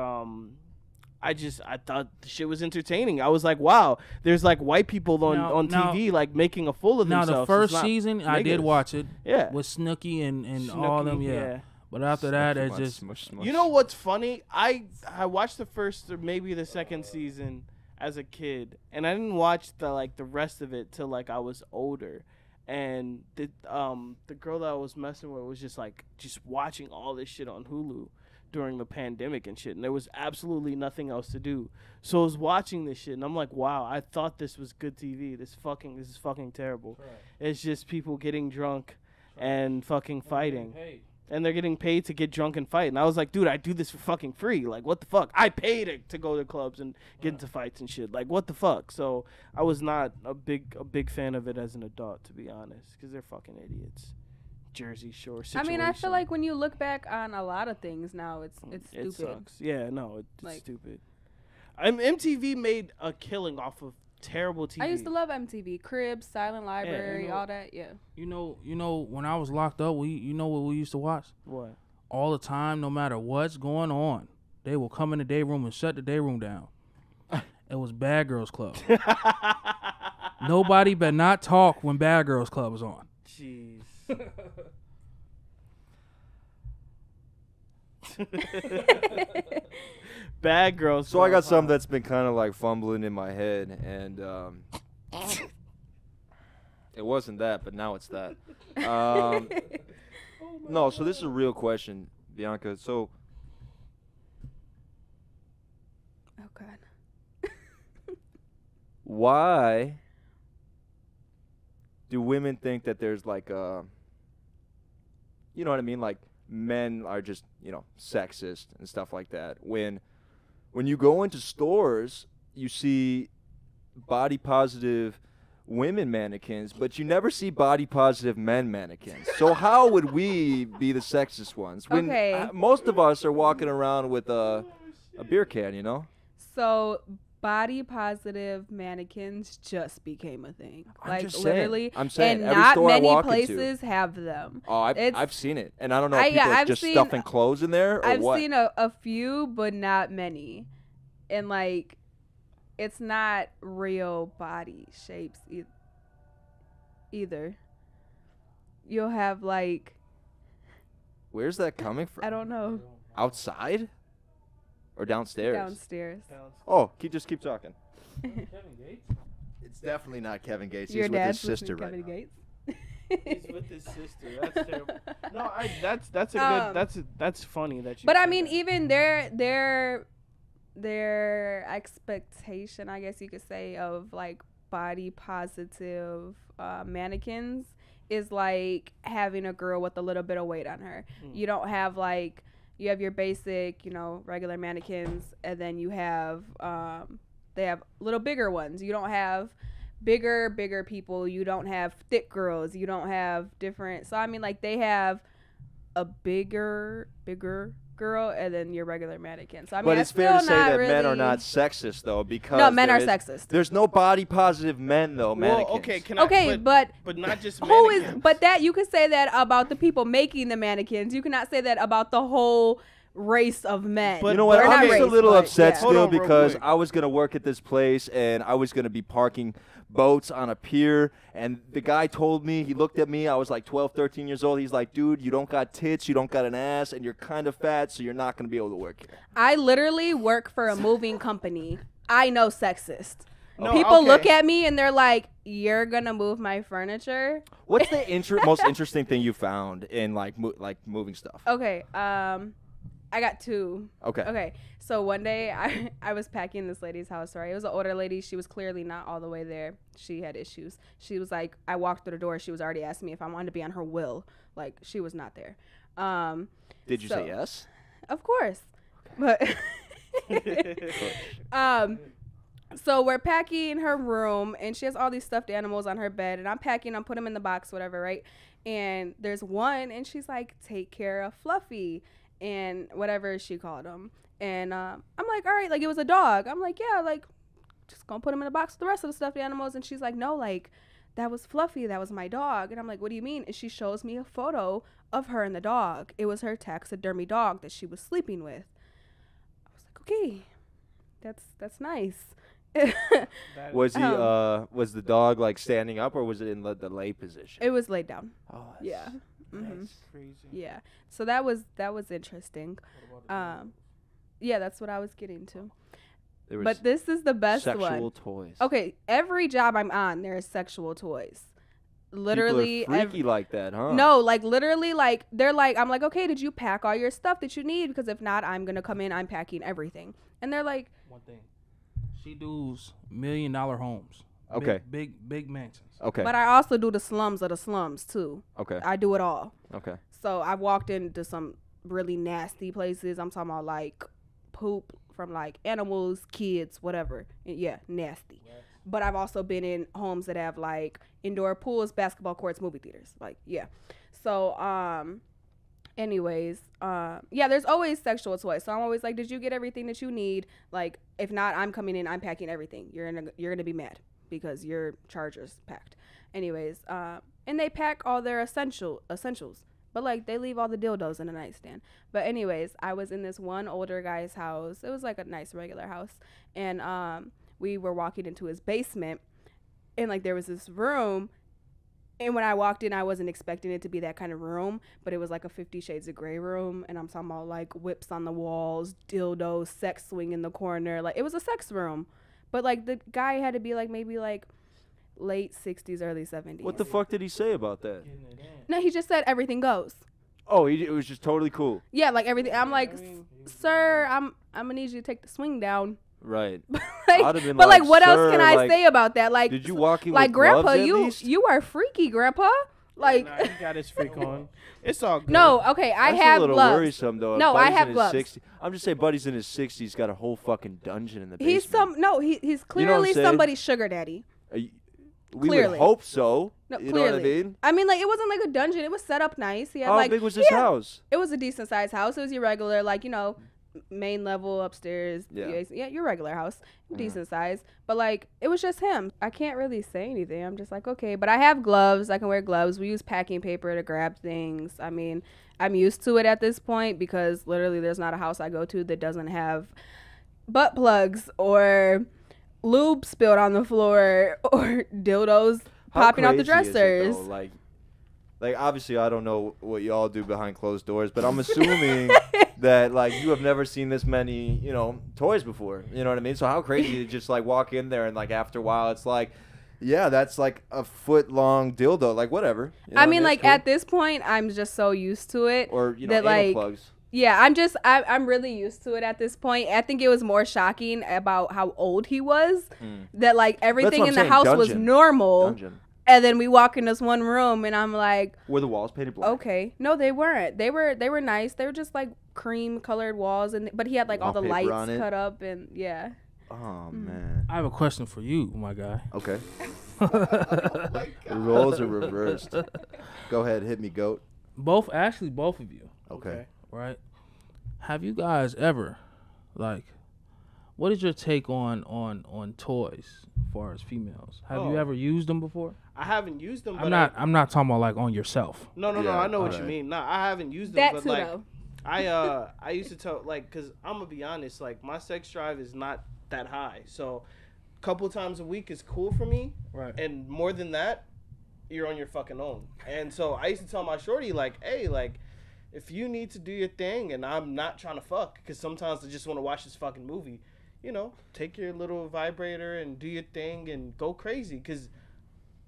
I thought the shit was entertaining. I was like, wow, there's like white people on Now- TV like making a fool of Now themselves. the It's first not season, I did niggas. watch it Yeah. with Snooki and Snooki, all them. Yeah. But after that, it's just Smush, smush. You know what's funny? I watched the first or maybe the second season as a kid, and I didn't watch the rest of it till like I was older. And the girl that I was messing with was just watching all this shit on Hulu during the pandemic and shit, and there was absolutely nothing else to do. So I was watching this shit, and I'm like, wow, I thought this was good TV. This is fucking terrible. It's just people getting drunk and fucking fighting. And they're getting paid to get drunk and fight. And I was like, dude, I do this for fucking free. Like, what the fuck? I pay to go to clubs and get into fights and shit. Like, what the fuck? So I was not a big fan of it as an adult, to be honest, because they're fucking idiots. Jersey Shore I situation. mean, I feel like when you look back on a lot of things now, it's it stupid. sucks. Yeah, no, it's Like- stupid. MTV made a killing off of terrible TV. I used to love MTV, Cribs, Silent Library, know- all that. Yeah. you know when I was locked up, you know what we used to watch What? all the time, no matter what's going on. they will come in the day room and shut the day room down. It was Bad Girls Club. Nobody better not talk when Bad Girls Club was on. Jeez. Bad Girls. So I got something that's been kind of like fumbling in my head, and it wasn't that, but now it's that. No, so this is a real question, Bianca. So, Oh God. why do women think that there's like a, you know what I mean, like men are just, you know, sexist and stuff like that? When you go into stores, you see body positive women mannequins, but you never see body positive men mannequins. So how would we be the sexist ones when Okay. most of us are walking around with a beer can, you know? So body positive mannequins just became a thing. I'm Like just saying. literally, I'm saying, and every not store I many walk into- places have them. Oh, It's- I've seen it, and I don't know if people are I've just seen- stuffing clothes in there or I've what. seen a few, but not many, and like, it's not real body shapes either. You'll have like, Where's that coming from? I don't know, Outside or downstairs? downstairs. Oh, just keep talking. It's definitely not Kevin Gates. Your He's with his dad's sister listening right to now. Kevin Gates. He's with his sister. That's terrible. No, that's a good. That's funny that you. But I say mean, that. even their expectation, I guess you could say, of like body positive mannequins is like having a girl with a little bit of weight on her. You don't have like, you have your basic, you know, regular mannequins, and then you have they have little bigger ones. You don't have bigger people. You don't have thick girls. You don't have different. So I mean, like, they have a bigger girl and then your regular mannequin. So I mean, But it's fair to still say not that men are really- not sexist, though, because No, men there are is- sexist. There's no body positive men, though. Well, Mannequins. okay, can Okay, I, but not just who is? mannequins. But that you could say that about the people making the mannequins. You cannot say that about the whole race of men. But- You know what? Or I'm not just a race, little but upset yeah. Hold still on real because quick. I was gonna work at this place and I was gonna be parking boats on a pier, and the guy told me, he looked at me, I was like 12, 13 years old. He's like, dude, you don't got tits, you don't got an ass, and you're kind of fat, so you're not gonna be able to work here. I literally work for a moving company. I know sexist. No, People okay. look at me and they're like, "You're gonna move my furniture?" What's the most interesting thing you found in like moving stuff? Okay, I got two. Okay. Okay, so one day I was packing this lady's house, right? It was an older lady. She was clearly not all the way there. She had issues. She was like, I walked through the door. She was already asking me if I wanted to be on her will. Like, she was not there. Did you so- say yes? Of course. But so we're packing her room, and she has all these stuffed animals on her bed, and I'm packing, I'm putting them in the box, whatever, right? And there's one, and she's like, take care of Fluffy, and whatever she called him. And I'm like, all right, like, it was a dog. I'm like, yeah, like, just gonna put him in a box with the rest of the stuffed animals. And she's like, no, like, that was Fluffy, that was my dog. And I'm like, what do you mean? And she shows me a photo of her and the dog. It was her taxidermy dog that she was sleeping with. I was like, okay, that's nice. Was he was the dog like standing up, or was it in the lay position? It was laid down. Oh, Yeah. Mm-hmm. That's crazy. Yeah. So that was interesting. Yeah, that's what I was getting to. There was But this is the best sexual one. toys. Okay, every job I'm on, there is sexual toys. Literally, People are freaky like that, huh? no, like literally, like they're like, I'm like, okay, did you pack all your stuff that you need? Because if not, I'm gonna come in, I'm packing everything. And they're like, One thing, she does $1 million homes. Okay. Big mansions. Okay. but I also do the slums of the slums too. Okay. I do it all. Okay. So I've walked into some really nasty places. I'm talking about like poop from like animals, kids, whatever. Yeah, nasty. But I've also been in homes that have like indoor pools, basketball courts, movie theaters. Like, yeah. So, anyways, yeah, there's always sexual toys. So I'm always like, did you get everything that you need? Like, if not, I'm coming in, I'm packing everything. You're gonna be mad because your charger's packed. Anyways, and they pack all their essentials. But like they leave all the dildos in the nightstand. But anyways, I was in this one older guy's house. It was like a nice regular house, and we were walking into his basement, and like there was this room. And when I walked in, I wasn't expecting it to be that kind of room, but it was like a 50 Shades of Grey room. And I'm talking about like whips on the walls, dildos, sex swing in the corner. Like it was a sex room. But like the guy had to be like maybe like late 60s, early 70s. What the fuck did he say about that? No, he just said everything goes. Oh, it was just totally cool. Yeah, like everything. I'm like, sir, I'm gonna need you to take the swing down. Right. Like, I'd have been but like, what else "Sir, can I like, say about that? Like, did you walk in like with grandpa, gloves at you least? you are freaky, grandpa. Like, Nah, he got his freak on. It's all good. no, okay, I That's have a little gloves. worrisome though. No, Buddy's I have in his gloves. 60s. I'm just saying, Buddy's in his 60s, got a whole fucking dungeon in the basement. He's clearly saying? somebody's sugar daddy. We Clearly. would hope so. No, you clearly. know what I mean? I mean, like it wasn't like a dungeon. It was set up nice. He had How like big was his house? It was a decent sized house. It was your regular, like, you know, main level upstairs. Yeah. Your regular house, decent size. But like, it was just him. I can't really say anything. I'm just like, okay. But I have gloves. I can wear gloves. We use packing paper to grab things. I mean, I'm used to it at this point because literally there's not a house I go to that doesn't have butt plugs or lube spilled on the floor or dildos popping out the crazy is it, dressers. though? Like obviously I don't know what y'all do behind closed doors, but I'm assuming that like you have never seen this many, you know, toys before. You know what I mean? So how crazy to just like walk in there and like after a while it's like, yeah, that's like a foot long dildo, like whatever. You know, I mean, that's like cool. at this point, I'm just so used to it. Or you know, that, anal like, plugs. Yeah, I'm really used to it at this point. I think it was more shocking about how old he was. That like everything what in I'm the saying, house was dungeon. normal. Dungeon. And then we walk in this one room and I'm like, Were the walls painted black? okay. No, they weren't. They were nice. They were just like cream colored walls, and but he had like all the Wallpaper lights on it. cut up, and yeah. Oh man. I have a question for you, my guy. Okay. The roles are reversed. Go ahead, hit me, goat. Both of you, Okay. right? Have you guys ever, like, what is your take on toys as far as females? Have you ever used them before? I haven't used them. I'm not talking about like on yourself. No. Yeah, I know what alright. you mean. Nah, I haven't used them. That but too, like, though. I used to tell, like, cause I'm gonna be honest, like my sex drive is not that high. So, a couple times a week is cool for me. Right. And more than that, you're on your fucking own. And so I used to tell my shorty, like, hey, like, if you need to do your thing and I'm not trying to fuck, because sometimes I just want to watch this fucking movie, you know, take your little vibrator and do your thing and go crazy. Because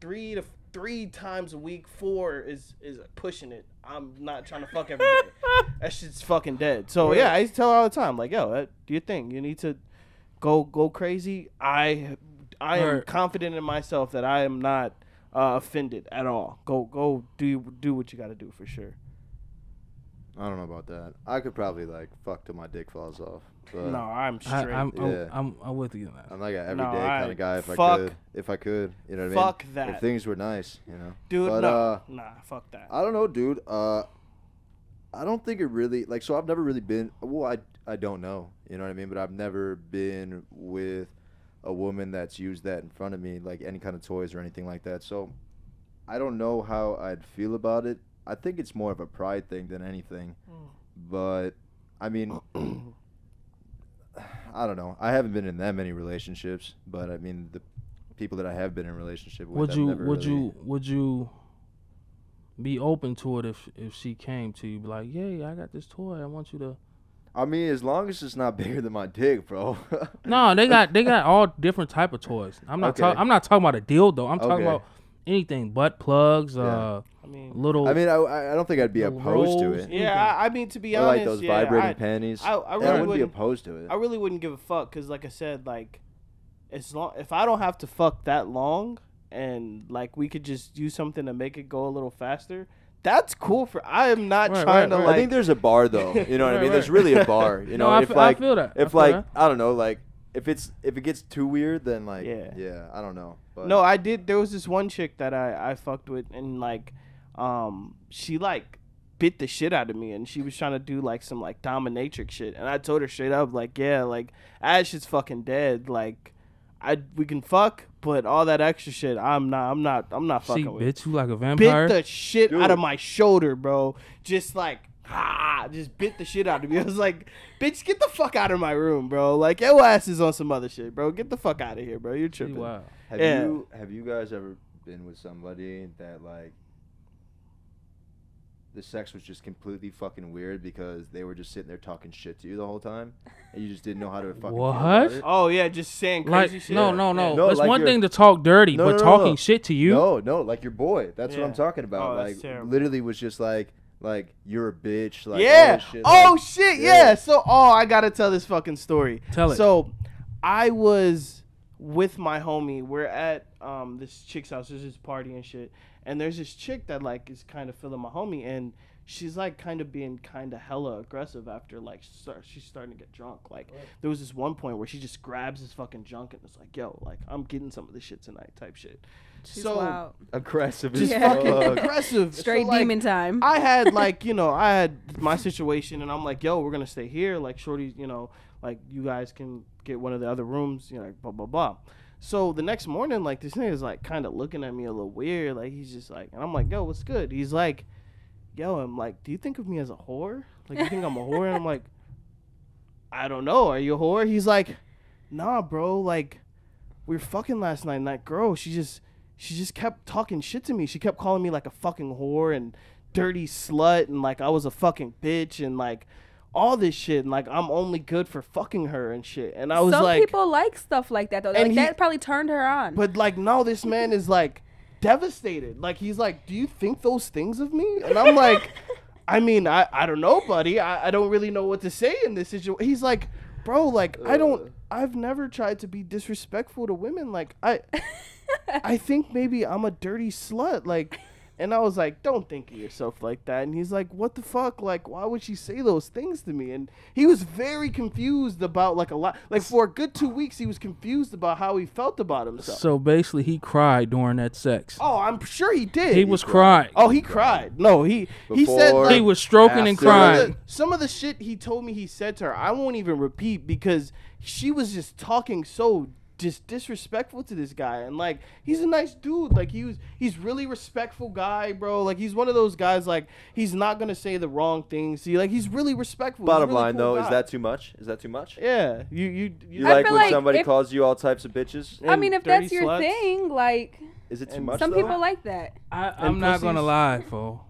3 times a week, 4 is pushing it. I'm not trying to fuck every day. That shit's fucking dead. So yeah, I used to tell her all the time, like, yo, do your thing. You need to go crazy. I am confident in myself that I am not offended at all. Go do what you got to do for sure. I don't know about that. I could probably like fuck till my dick falls off. But No, I'm straight. I'm with you on that. I'm like an No, everyday kind of guy if I could. You know what I mean? Fuck that. If things were nice, you know. Dude, but, nah, fuck that. I don't know, dude. I don't think it really like. So I've never really been. Well, I don't know. You know what I mean? But I've never been with a woman that's used that in front of me, like any kind of toys or anything like that. So I don't know how I'd feel about it. I think it's more of a pride thing than anything. But I mean, I don't know. I haven't been in that many relationships, but I mean the people that I have been in relationship with. Would you be open to it if she came to you, be like, yeah, I got this toy, I want you to. I mean, as long as it's not bigger than my dick, bro. No, they got all different type of toys. I'm not talking about a dildo. I'm talking about anything, butt plugs, I mean, little. I mean, I don't think I'd be opposed to rolls. it. yeah, I mean, to be Or honest, like those yeah, vibrating panties. I I really wouldn't be wouldn't. opposed to it. I really wouldn't give a fuck because, like I said, like if I don't have to fuck that long and like we could just use something to make it go a little faster, that's cool. I am not trying to like. I think there's a bar though. You know what I mean? There's really a bar. You know, No, I if feel that. If like I don't know, like if it gets too weird, then like Yeah. I don't know. But No, I did. There was this one chick that I fucked with, and like, she like bit the shit out of me, and she was trying to do like some like dominatrix shit, and I told her straight up, like, yeah, like, that shit's fucking dead. Like, we can fuck, But all that extra shit, I'm not She fucking with. bit you like a vampire. Bit the shit Dude. out of my shoulder, bro. Just like, just bit the shit out of me. I was like, bitch, get the fuck out of my room, bro. Like, your ass is on some other shit, bro. Get the fuck out of here, bro. You're tripping. Wow. Have Yeah. you guys ever been with somebody that like the sex was just completely fucking weird because they were just sitting there talking shit to you the whole time and you just didn't know how to fucking feel What? about it? Oh yeah, just saying crazy Like shit. no. No, It's like one you're- thing to talk dirty, No, but no, no, talking no. shit to you. No, like your boy. That's what I'm Yeah. talking about. Oh, that's like terrible. literally was just like you're a bitch. Like all Yeah. this shit. Oh like, shit. yeah. Yeah. So I gotta tell this fucking story. Tell it. So I was with my homie. We're at this chick's house. There's this party and shit. And there's this chick that like is kind of feeling my homie, and she's like kind of being kind of hella aggressive after like she's starting to get drunk. Like there was this one point where she just grabs his fucking junk and it's like, yo, like I'm getting some of this shit tonight type shit. She's so wild. Aggressive just as fucking fuck. aggressive. Straight So, like, demon time. I had like, I had my situation and I'm like, yo, we're gonna stay here. Like shorty, like you guys can get one of the other rooms, like blah blah blah. So the next morning, like this nigga's like kind of looking at me a little weird. Like he's just like, and I'm like, yo, what's good? He's like, yo, I'm like, do you think of me as a whore? Like you think I'm a whore? And I'm like, I don't know. Are you a whore? He's like, nah, bro. Like we were fucking last night, and that girl, she just kept talking shit to me. She kept calling me like a fucking whore and dirty slut, and like I was a fucking bitch, and like all this shit, and like I'm only good for fucking her and shit. And I was Some like, people like stuff like that though. And Like he- that probably turned her on. but like no, this man is like devastated. Like he's like, do you think those things of me? And I'm like, I mean, I don't know, buddy. I don't really know what to say in this situation. He's like, bro, like I've never tried to be disrespectful to women. Like I think maybe I'm a dirty slut. Like, and I was like, don't think of yourself like that. And he's like, what the fuck? Like, why would she say those things to me? And he was very confused about like a lot. Like for a good 2 weeks, he was confused about how he felt about himself. So basically, he cried during that sex. Oh, I'm sure he did. He was crying. Oh, he cried. No, he said Before- like, He was stroking and After. crying. some of the shit he told me he said to her, I won't even repeat because she was just talking so just disrespectful to this guy. And like he's a nice dude. Like he's really respectful guy, bro. Like he's one of those guys like he's not gonna say the wrong things. See, like he's really respectful. He's a Bottom really line cool though, guy. is that too much? Is that too much? Yeah. You I like feel when like somebody if- calls you all types of bitches? I mean, if dirty that's your sluts. thing, like Is it too And much? some though? people like that. I'm not gonna pussies. lie, fool.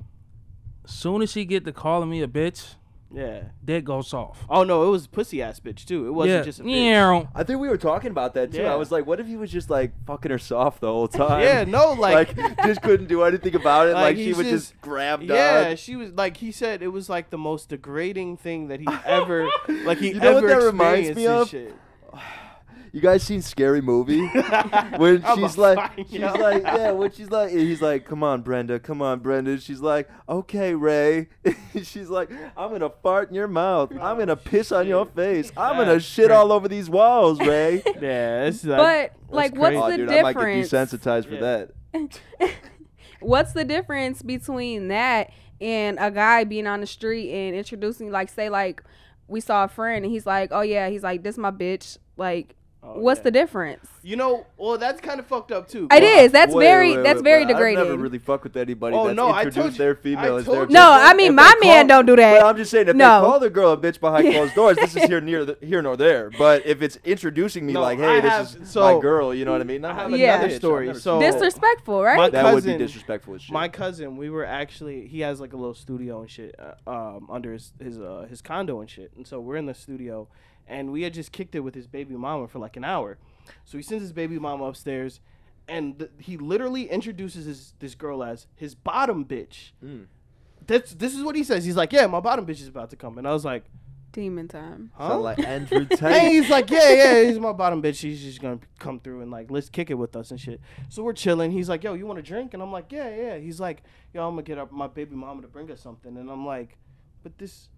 Soon as she get to calling me a bitch, Yeah. that goes off. Oh no, it was pussy ass bitch too. It wasn't just a bitch. Yeah. I think we were talking about that too. Yeah. I was like, what if he was just like fucking her soft the whole time? Yeah, no, like, just couldn't do anything about it. Like, she he's would just grab Yeah, dog. she was like he said it was like the most degrading thing that he ever like he You know what ever that reminds experienced me and of? shit. You guys seen Scary Movie? When I'm she's a like, fine, she's yo. like, yeah. When she's like, he's like, come on, Brenda, come on, Brenda. She's like, okay, Ray. She's like, I'm gonna fart in your mouth. I'm gonna piss on your face. I'm gonna That's shit crazy. all over these walls, Ray. Yeah, it's like, But like, what's crazy. Oh, the dude, I might get difference? desensitized for Yeah. that. What's the difference between that and a guy being on the street and introducing, like, say, like, we saw a friend and he's like, oh yeah, he's like, this my bitch. Like, Oh, what's yeah. the difference? Well, that's kind of fucked up too. It is. That's Wait, very. wait, that's wait, very wait. degrading. I've never really fucked with anybody Oh, that's no, I introduced told you- their I female as told their you bitch. No, that I mean If my they man call- don't do that. Well, I'm just saying, if No. they call their girl a bitch behind closed doors, this is here nor there. But if it's introducing me No, like, I hey, have- this is so- my girl, you know what I mean? I have Yeah. another Bitch, I've story. never So seen that. Disrespectful, right? My That would be cousin- disrespectful as shit. My cousin, we were actually he has like a little studio and shit under his condo and shit. And so we're in the studio and we had just kicked it with his baby mama for like an hour. So he sends his baby mama upstairs and he literally introduces this girl as his bottom bitch. This is what he says. He's like, "Yeah, my bottom bitch is about to come." And I was like, Demon time. "Huh?" Sound like Andrew And Tate. he's like, yeah, he's my bottom bitch. She's just gonna come through and like, let's kick it with us and shit. So we're chilling. He's like, yo, you want a drink? And I'm like, yeah. He's like, yo, I'm gonna get up my baby mama to bring us something. And I'm like, but this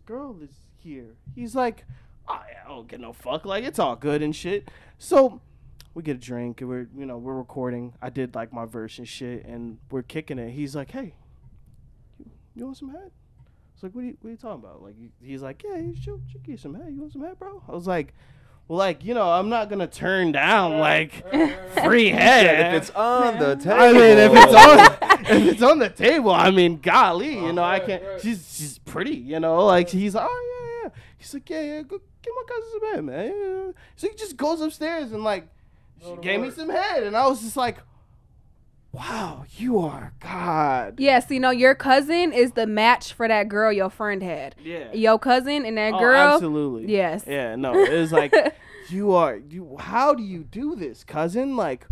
girl is here. He's like, I don't get no fuck. Like it's all good and shit. So we get a drink and we're recording. I did like my verse and shit, and we're kicking it. He's like, hey, you want some head? I was like, what are you talking about? Like, he's like, yeah, she'll give you some head. You want some head, bro? I was like, well, like, you know, I'm not gonna turn down like free head If it's on the table. I mean, if it's on the table, I mean, golly, you know, I can't. She's pretty, you know, like he's yeah. He's like, yeah, go get my cousin some head, man. Yeah. So he just goes upstairs and like, she gave me some head, and I was just like, wow, you are God. Yes, you know, your cousin is the match for that girl your friend had. Yeah. Your cousin and that girl. Absolutely. Yes. Yeah. No, it was like, how do you do this, cousin? Like,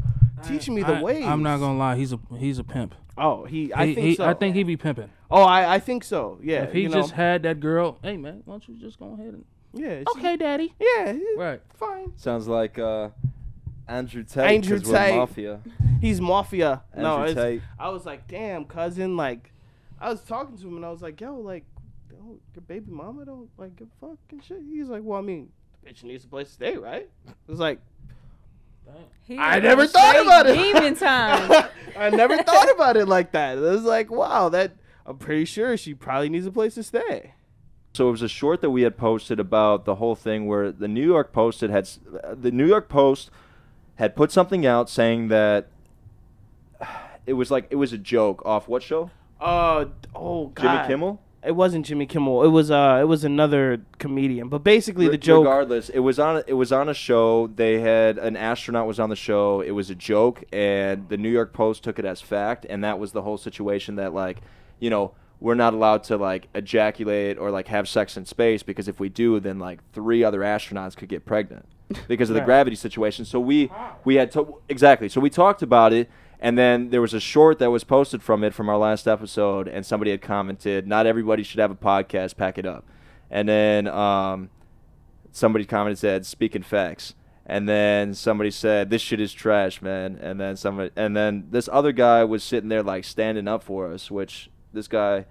teach me the ways. I'm not gonna lie, he's a pimp. Oh, I think so. I think he be pimping. Oh, I think so. Yeah. If he just had that girl, hey man, why don't you just go ahead and okay, daddy. Yeah. Right. Fine. Sounds like Andrew Tate. Andrew 'cause we're Tate. mafia. He's mafia. Andrew Tate. I was like, damn, cousin. Like, I was talking to him and I was like, yo, like, your baby mama don't like give a fuck and shit. He's like, well, I mean, the bitch needs a place to stay, right? It was like, I never thought about it. Demon time. I never thought about it like that. It was like, wow, I'm pretty sure she probably needs a place to stay. So it was a short that we had posted about the whole thing where the New York Post had put something out saying that it was a joke off what show? Oh God. Jimmy Kimmel? It wasn't Jimmy Kimmel. It was another comedian. But basically the joke. Regardless, it was on a show. They had an astronaut was on the show. It was a joke, and the New York Post took it as fact, and that was the whole situation that, like, you know, we're not allowed to like ejaculate or like have sex in space, because if we do, then like 3 other astronauts could get pregnant because of the gravity situation. So we had to exactly. So we talked about it. And then there was a short that was posted from it from our last episode, and somebody had commented, not everybody should have a podcast, pack it up. And then somebody commented, said, speaking facts. And then somebody said, this shit is trash, man. And then this other guy was sitting there like standing up for us, which this guy,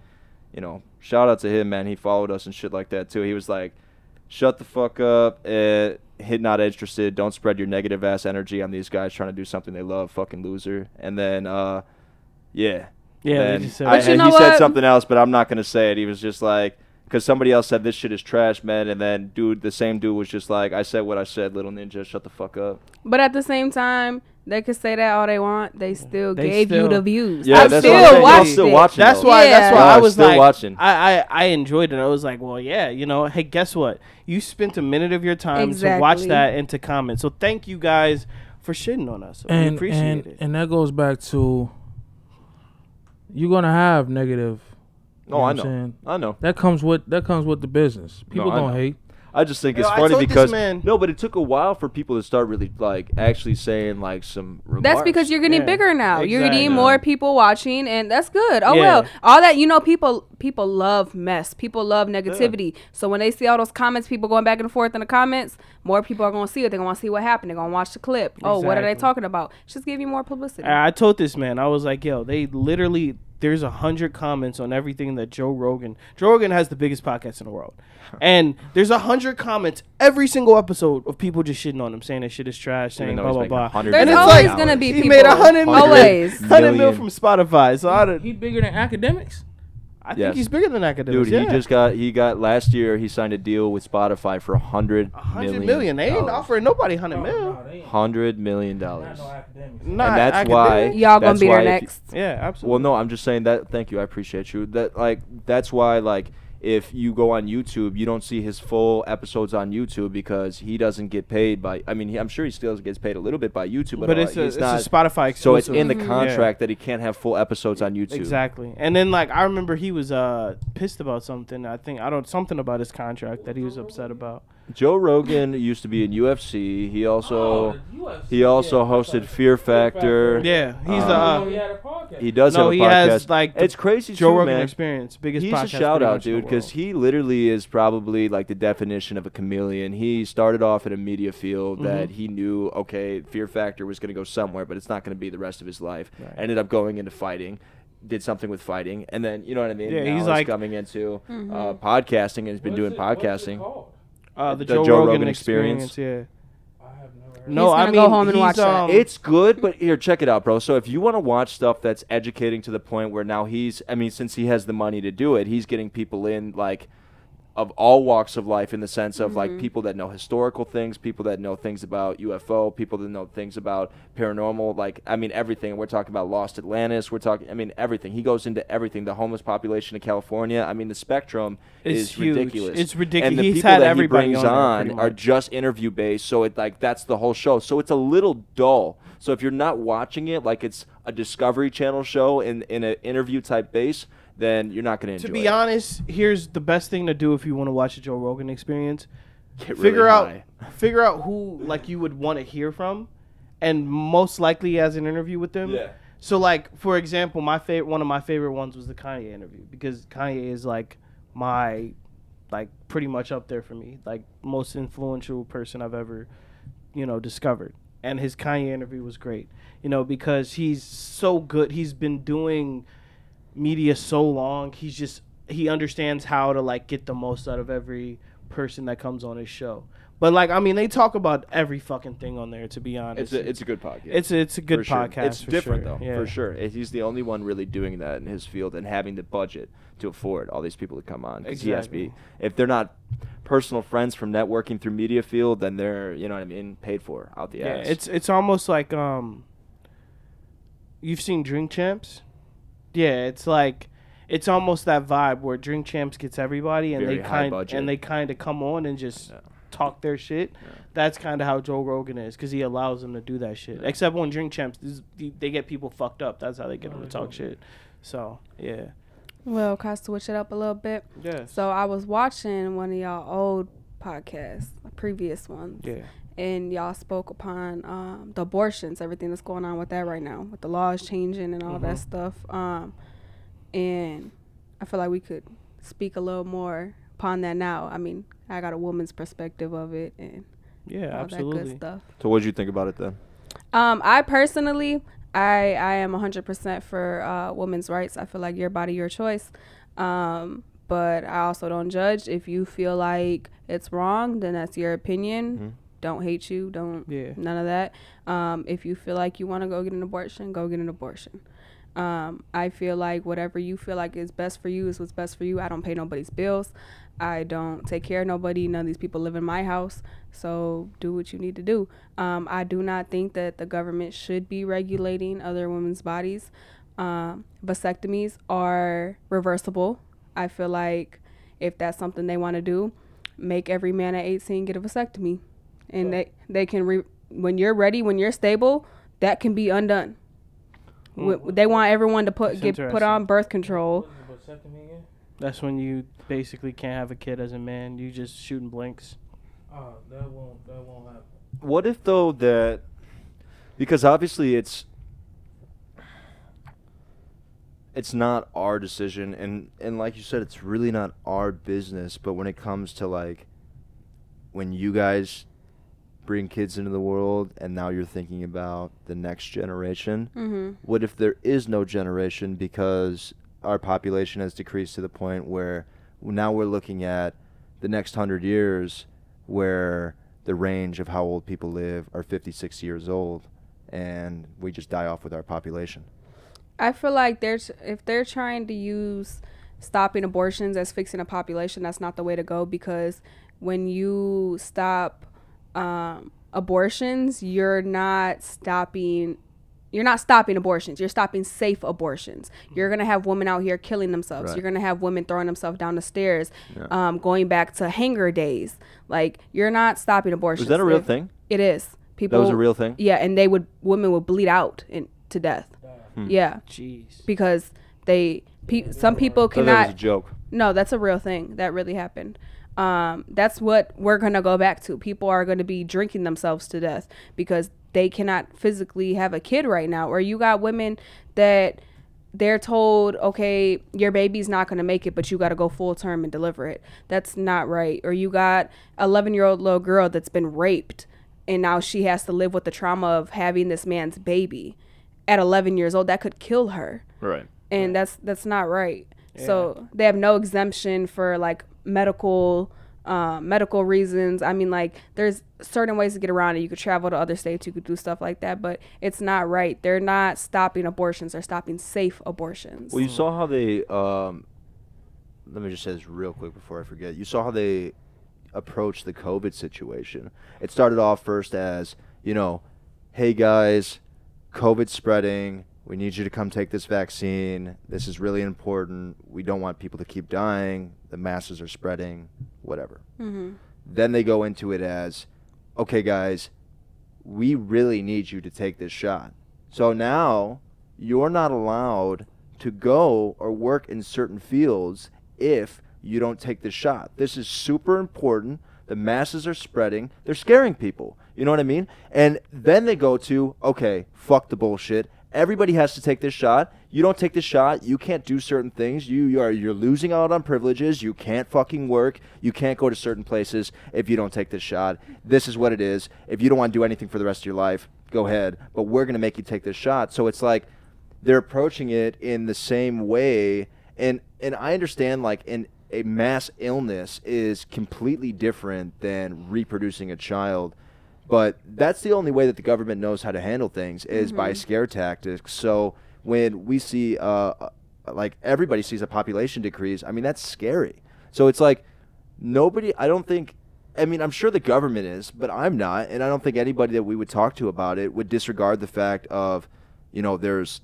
you know, shout out to him, man. He followed us and shit like that too. He was like, shut the fuck up. Hit not interested. Don't spread your negative ass energy on these guys trying to do something they love. Fucking loser. And then, yeah. Yeah. He know said what? something else, but I'm not gonna say it. He was just like, because somebody else said this shit is trash, man. And then, the same dude was just like, I said what I said, little ninja. Shut the fuck up. But at the same time, they could say that all they want. They still gave you the views. Yeah, I that's still what I'm saying. watched I'm still it. watching. That's though. why. Yeah. That's why No, I I'm was still like, watching. I enjoyed it. I was like, well, yeah, you know, hey, guess what? You spent a minute of your time to watch Exactly. that and to comment. So thank you guys for shitting on us. We appreciate it. And that goes back to, you're gonna have negative. No, I what know. I'm saying? I know. That comes with the business. People I gonna know. hate. I just think it's I funny told this because man- no, but it took a while for people to start really like actually saying like some remarks. That's because you're getting bigger now. You're Exactly. getting more people watching, and that's good. Oh Yeah. well, all that, you know, people love mess. People love negativity. So when they see all those comments, people going back and forth in the comments, more people are gonna see it. They're gonna see what happened. They're gonna watch the clip. Oh, what are they Exactly. talking about? Just give you more publicity. I told this man, I was like, yo, they literally, there's 100 comments on everything that Joe Rogan has the biggest podcast in the world. And there's 100 comments every single episode of people just shitting on him, saying that shit is trash, saying Even though blah, he's blah, making blah. $100 There's million. always gonna be He people. made 100 million. Always. 100 mil Million. from Spotify. So He bigger than academics. I think Yes. he's bigger than academics. Dude, he got last year he signed a deal with Spotify for $100 million. They ain't offering nobody 100 mil. $100 million. Not And that's why academic. Y'all gonna that's be why there if you- next. Yeah, absolutely. Well, no, I'm just saying that. Thank you, I appreciate you. That's why like if you go on YouTube, you don't see his full episodes on YouTube because he doesn't get paid by. I mean, I'm sure he still gets paid a little bit by YouTube, but it's he's a not. Spotify exclusive. So it's in the Mhm. contract that he can't have full episodes on YouTube. Exactly. And then like I remember he was pissed about something. Something about his contract that he was upset about. Joe Rogan used to be in UFC. He also hosted Fear Factor. Yeah, he's He does No, have a he podcast. has, like, the it's crazy Joe too, Rogan man. Experience, biggest He's podcast. a shout pretty out, much in the dude, because world. he literally is probably like the definition of a chameleon. He started off in a media field that he knew, okay, Fear Factor was going to go somewhere, but it's not going to be the rest of his life. Right. Ended up going into fighting, did something with fighting, and then, you know what I mean? Yeah, Now he's like- coming into podcasting and has been doing podcasting. The the Joe Joe Rogan Rogan Experience. Experience. Yeah. He's gonna go home and watch that. It's good, but here, check it out, bro. So if you want to watch stuff that's educating to the point where now since he has the money to do it, he's getting people in like of all walks of life, in the sense of like people that know historical things, people that know things about UFO, people that know things about paranormal, like, I mean, everything. We're talking about Lost Atlantis. We're talking, I mean, everything. He goes into everything. The homeless population of California. I mean, the spectrum is huge. ridiculous. It's ridiculous. And the He's people had that he everybody brings on there, on are just interview based. So it like that's the whole show. So it's a little dull. So if you're not watching it like it's a Discovery Channel show in an interview type base, then you're not going to enjoy it. To be honest, here's the best thing to do if you want to watch the Joe Rogan Experience. Get Figure really figure out who like you would want to hear from, and most likely he has an interview with them. Yeah. So like, for example, one of my favorite ones was the Kanye interview, because Kanye is like my, like, pretty much up there for me, like most influential person I've ever, discovered. And his Kanye interview was great, because he's so good. He's been doing media so long. He understands how to like get the most out of every person that comes on his show. But like, I mean, they talk about every fucking thing on there, to be honest. It's a good podcast. It's a good podcast. It's different though, yeah. for sure. He's the only one really doing that in his field and having the budget to afford all these people to come on. Exactly. If they're not personal friends from networking through media field, then they're, you know what I mean, paid for out the ass. Yeah, it's almost like you've seen Drink Champs? Yeah, it's like it's almost that vibe where Drink Champs gets everybody, and Very high budget. they kind of come on and just talk their shit. Yeah. That's kind of how Joe Rogan is, because he allows them to do that shit. Yeah. Except when Drink Champs, they get people fucked up. That's how they get them to talk shit. So yeah. Well, can I switch it up a little bit? Yeah. So I was watching one of y'all old podcasts, previous ones. Yeah. And y'all spoke upon the abortions, everything that's going on with that right now, with the laws changing and all that stuff. And I feel like we could speak a little more upon that now. I mean, I got a woman's perspective of it and all absolutely. that good stuff. So what did you think about it then? I personally, I am 100% for women's rights. I feel like your body, your choice. But I also don't judge. If you feel like it's wrong, then that's your opinion. Mm-hmm. Don't hate you. None of that. If you feel like you want to go get an abortion, go get an abortion. I feel like whatever you feel like is best for you is what's best for you. I don't pay nobody's bills. I don't take care of nobody. None of these people live in my house. So do what you need to do. I do not think that the government should be regulating other women's bodies. Vasectomies are reversible. I feel like if that's something they want to do, make every man at 18 get a vasectomy. And they can, when you're ready, when you're stable, that can be undone. They want everyone to get put on birth control. That's when you basically can't have a kid as a man. You just shooting blanks. That won't happen. What if though that, because obviously it's not our decision, and like you said, it's really not our business. But when it comes to like when you guys bring kids into the world and now you're thinking about the next generation, what if there is no generation because our population has decreased to the point where now we're looking at the next 100 years where the range of how old people live are 56 years old, and we just die off with our population? I feel like if they're trying to use stopping abortions as fixing a population, that's not the way to go, because when you stop abortions, you're not stopping abortions. You're stopping safe abortions. You're going to have women out here killing themselves. Right. You're going to have women throwing themselves down the stairs, going back to hanger days. Like, you're not stopping abortions. Is that a real thing? It is. People, that was a real thing? Yeah, and women would bleed out to death. Yeah. Jeez. Because some people cannot. That was a joke. No, that's a real thing. That really happened. That's what we're going to go back to. People are going to be drinking themselves to death because they cannot physically have a kid right now. Or you got women that they're told, okay, your baby's not going to make it, but you got to go full term and deliver it. That's not right. Or you got an 11-year-old little girl that's been raped, and now she has to live with the trauma of having this man's baby at 11 years old. That could kill her. Right. And that's not right. Yeah. So they have no exemption for like medical reasons. I mean, like, there's certain ways to get around it. You could travel to other states, you could do stuff like that, but it's not right. They're not stopping abortions, they're stopping safe abortions. Well, you saw how they let me just say this real quick before I forget. You saw how they approached the COVID situation. It started off first as, you know, hey guys, COVID's spreading. We need you to come take this vaccine. This is really important. We don't want people to keep dying. The masses are spreading, whatever. Then they go into it as, okay guys, we really need you to take this shot. So now you're not allowed to go or work in certain fields if you don't take the shot. This is super important. The masses are spreading. They're scaring people. You know what I mean? And then they go to, okay, fuck the bullshit. Everybody has to take this shot. You don't take the shot, you can't do certain things. You're losing out on privileges. You can't fucking work. You can't go to certain places if you don't take this shot. This is what it is. If you don't want to do anything for the rest of your life, go ahead. But we're going to make you take this shot. So it's like they're approaching it in the same way. And I understand, like, a mass illness is completely different than reproducing a child. But that's the only way that the government knows how to handle things is by scare tactics. So when we see, like, everybody sees a population decrease, I mean, that's scary. So it's like nobody, I don't think, I mean, I'm sure the government is, but I'm not. And I don't think anybody that we would talk to about it would disregard the fact of, you know, there's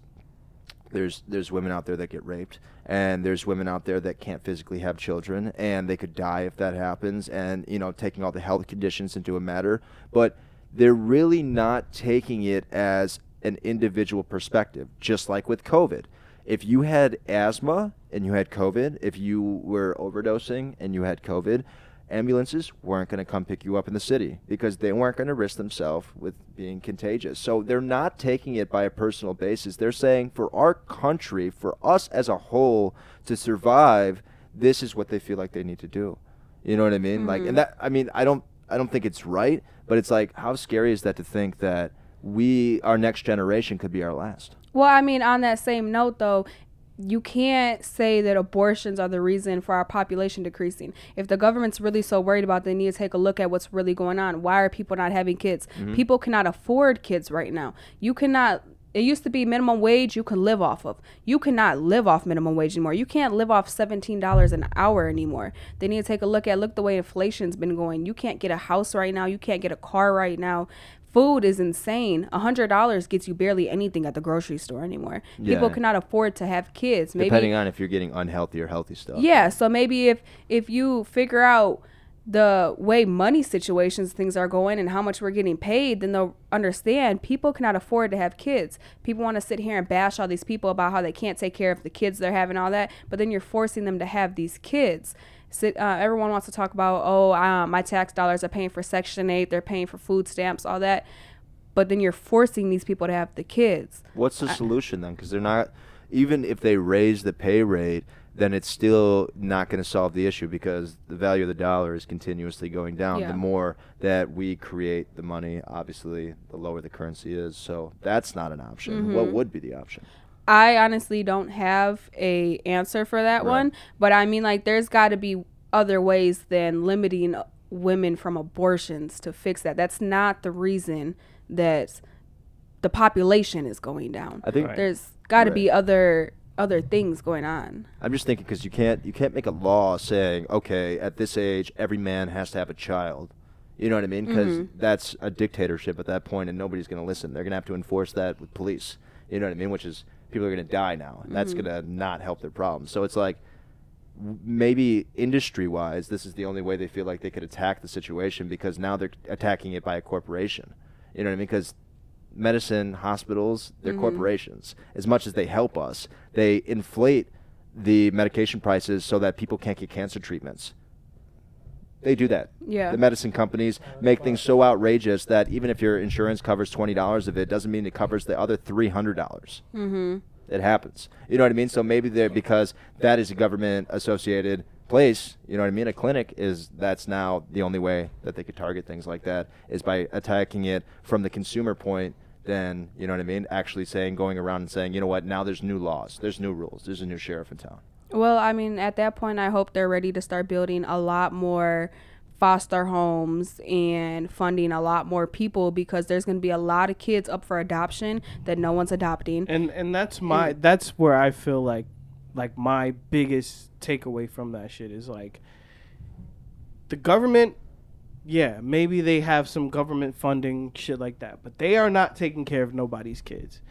women out there that get raped, and there's women out there that can't physically have children, and they could die if that happens, and, you know, taking all the health conditions into a matter. But they're really not taking it as an individual perspective, just like with COVID. If you had asthma and you had COVID, if you were overdosing and you had COVID, ambulances weren't going to come pick you up in the city because they weren't going to risk themselves with being contagious. So they're not taking it by a personal basis. They're saying for our country, for us as a whole to survive, this is what they feel like they need to do. You know what I mean? Like, and that, I mean, I don't think it's right, but it's like, how scary is that to think that our next generation could be our last? Well, I mean, on that same note, though, you can't say that abortions are the reason for our population decreasing. If the government's really so worried about, they need to take a look at what's really going on. Why are people not having kids? People cannot afford kids right now. You cannot. It used to be minimum wage you could live off of. You cannot live off minimum wage anymore. You can't live off $17 an hour anymore. They need to take a look the way inflation's been going. You can't get a house right now. You can't get a car right now. Food is insane. $100 gets you barely anything at the grocery store anymore. Yeah. People cannot afford to have kids. Maybe, depending on if you're getting unhealthy or healthy stuff. Yeah, so maybe if you figure out the way money situations, things are going and how much we're getting paid, then they'll understand people cannot afford to have kids. People want to sit here and bash all these people about how they can't take care of the kids they're having, all that, but then you're forcing them to have these kids. Everyone wants to talk about, my tax dollars are paying for Section 8, they're paying for food stamps, all that. But then you're forcing these people to have the kids. What's the solution then? Because they're not, even if they raise the pay rate, then it's still not going to solve the issue because the value of the dollar is continuously going down. Yeah. The more that we create the money, obviously, the lower the currency is. So that's not an option. What would be the option? I honestly don't have a answer for that one, but I mean, like, there's got to be other ways than limiting women from abortions to fix that. That's not the reason that the population is going down. I think there's got to be other things going on. I'm just thinking because you can't make a law saying, okay, at this age every man has to have a child. You know what I mean? Because that's a dictatorship at that point, and nobody's going to listen. They're going to have to enforce that with police. You know what I mean? Which is, people are going to die now, and that's going to not help their problem. So it's like, maybe industry-wise, this is the only way they feel like they could attack the situation because now they're attacking it by a corporation. You know what I mean? Because medicine, hospitals, they're corporations. As much as they help us, they inflate the medication prices so that people can't get cancer treatments. They do that. Yeah. The medicine companies make things so outrageous that even if your insurance covers $20 of it, doesn't mean it covers the other $300. It happens. You know what I mean? So maybe because that is a government-associated place, you know what I mean? A clinic that's now the only way that they could target things like that is by attacking it from the consumer point. Then, you know what I mean? Actually going around and saying, you know what? Now there's new laws, there's new rules, there's a new sheriff in town. Well, I mean, at that point, I hope they're ready to start building a lot more foster homes and funding a lot more people because there's going to be a lot of kids up for adoption that no one's adopting. And that's where I feel like like my biggest takeaway from that shit is like the government, yeah, maybe they have some government funding, shit like that, but they are not taking care of nobody's kids.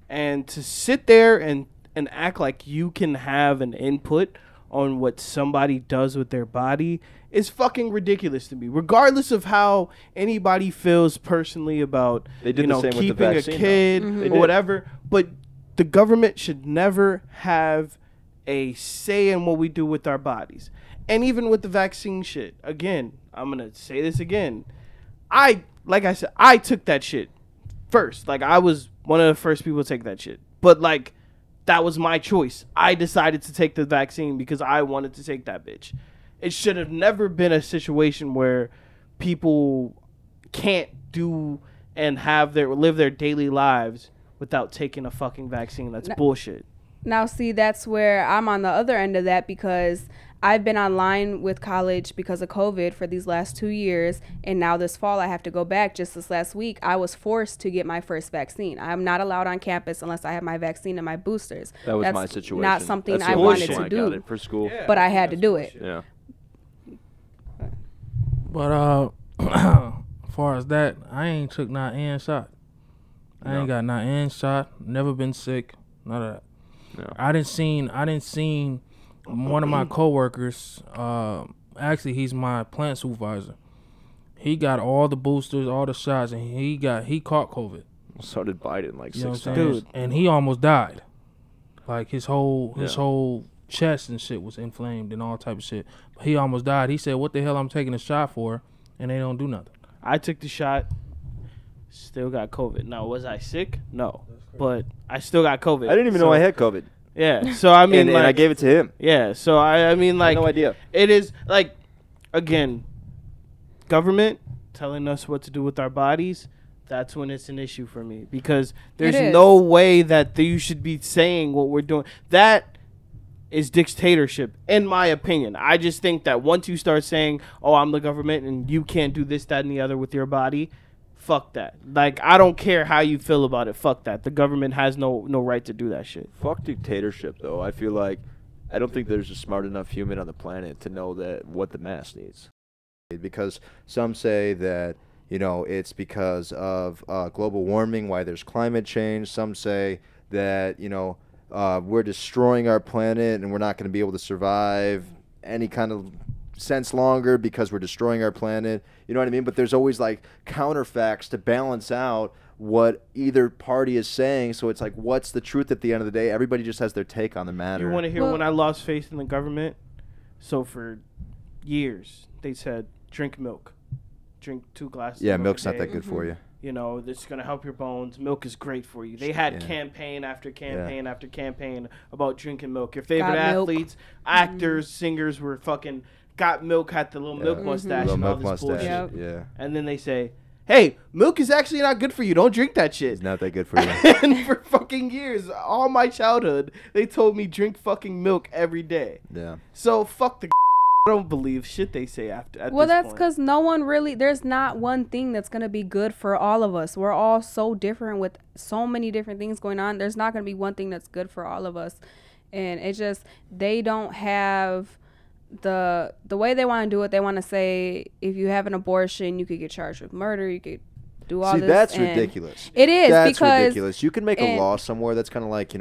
And to sit there and act like you can have an input on what somebody does with their body is fucking ridiculous to me. Regardless of how anybody feels personally about, They did the same with the keeping vaccine, a kid or whatever, but the government should never have a say in what we do with our bodies. And even with the vaccine shit, again, I'm going to say this again. Like I said, I took that shit first. Like, I was one of the first people to take that shit. But, like, that was my choice. I decided to take the vaccine because I wanted to take that bitch. It should have never been a situation where people can't do and live their daily lives without taking a fucking vaccine. That's bullshit. Now, see, that's where I'm on the other end of that, because I've been online with college because of COVID for these last 2 years. And now this fall, I have to go back. Just this last week, I was forced to get my first vaccine. I'm not allowed on campus unless I have my vaccine and my boosters. That was That's my situation. not something That's I the wanted reason to I got do, it for school. but I had to do it. Yeah. But as far as that, I ain't took not in shot. I ain't got not in shot. Never been sick. None of that. No. I didn't seen one of my coworkers. Actually, he's my plant supervisor. He got all the boosters, all the shots, and he caught COVID. So did Biden, like You know 6 what I'm times. saying? Dude. And he almost died. Like his whole chest and shit was inflamed and all type of shit. But he almost died. He said, "What the hell I'm taking a shot for?" And they don't do nothing. I took the shot, still got COVID. Now, was I sick? No. But I still got COVID. I didn't even know I had COVID. Yeah. So, I mean, And I gave it to him. Yeah. So, I mean, I like, had no idea. it is, like, again, government telling us what to do with our bodies, that's when it's an issue for me. Because there's is. no way that you should be saying what we're doing. That is dictatorship, in my opinion. I just think that once you start saying, oh, I'm the government and you can't do this, that, and the other with your body, fuck that. Like, I don't care how you feel about it. Fuck that. The government has no right to do that shit. Fuck dictatorship, though. I feel like I don't think there's a smart enough human on the planet to know that what the mass needs. Because some say that, it's because of global warming, why there's climate change. Some say that, we're destroying our planet and we're not going to be able to survive any kind of sense longer because we're destroying our planet. You know what I mean? But there's always like counterfacts to balance out what either party is saying. So it's like, what's the truth at the end of the day? Everybody just has their take on the matter. You want to hear when I lost faith in the government? So for years, they said, drink milk. Drink 2 glasses Yeah, of milk milk's a not day. that good for you. This is going to help your bones. Milk is great for you. They had campaign after campaign after campaign about drinking milk. Your favorite Got milk. athletes, actors, singers were fucking got milk, had the little milk mustache Little and all milk this bullshit. Yep. Yeah. And then they say, hey, milk is actually not good for you. Don't drink that shit. It's not that good for you. And for fucking years, all my childhood, they told me drink fucking milk every day. Yeah. So fuck the I don't believe shit they say at Well, this that's point. because no one really, there's not one thing that's going to be good for all of us. We're all so different with so many different things going on. There's not going to be one thing that's good for all of us. And it's just, they don't have the way they want to do it. They want to say, if you have an abortion, you could get charged with murder. You could do all See, this. that's and ridiculous. It is, That's because ridiculous. You can make a law somewhere that's kind of like,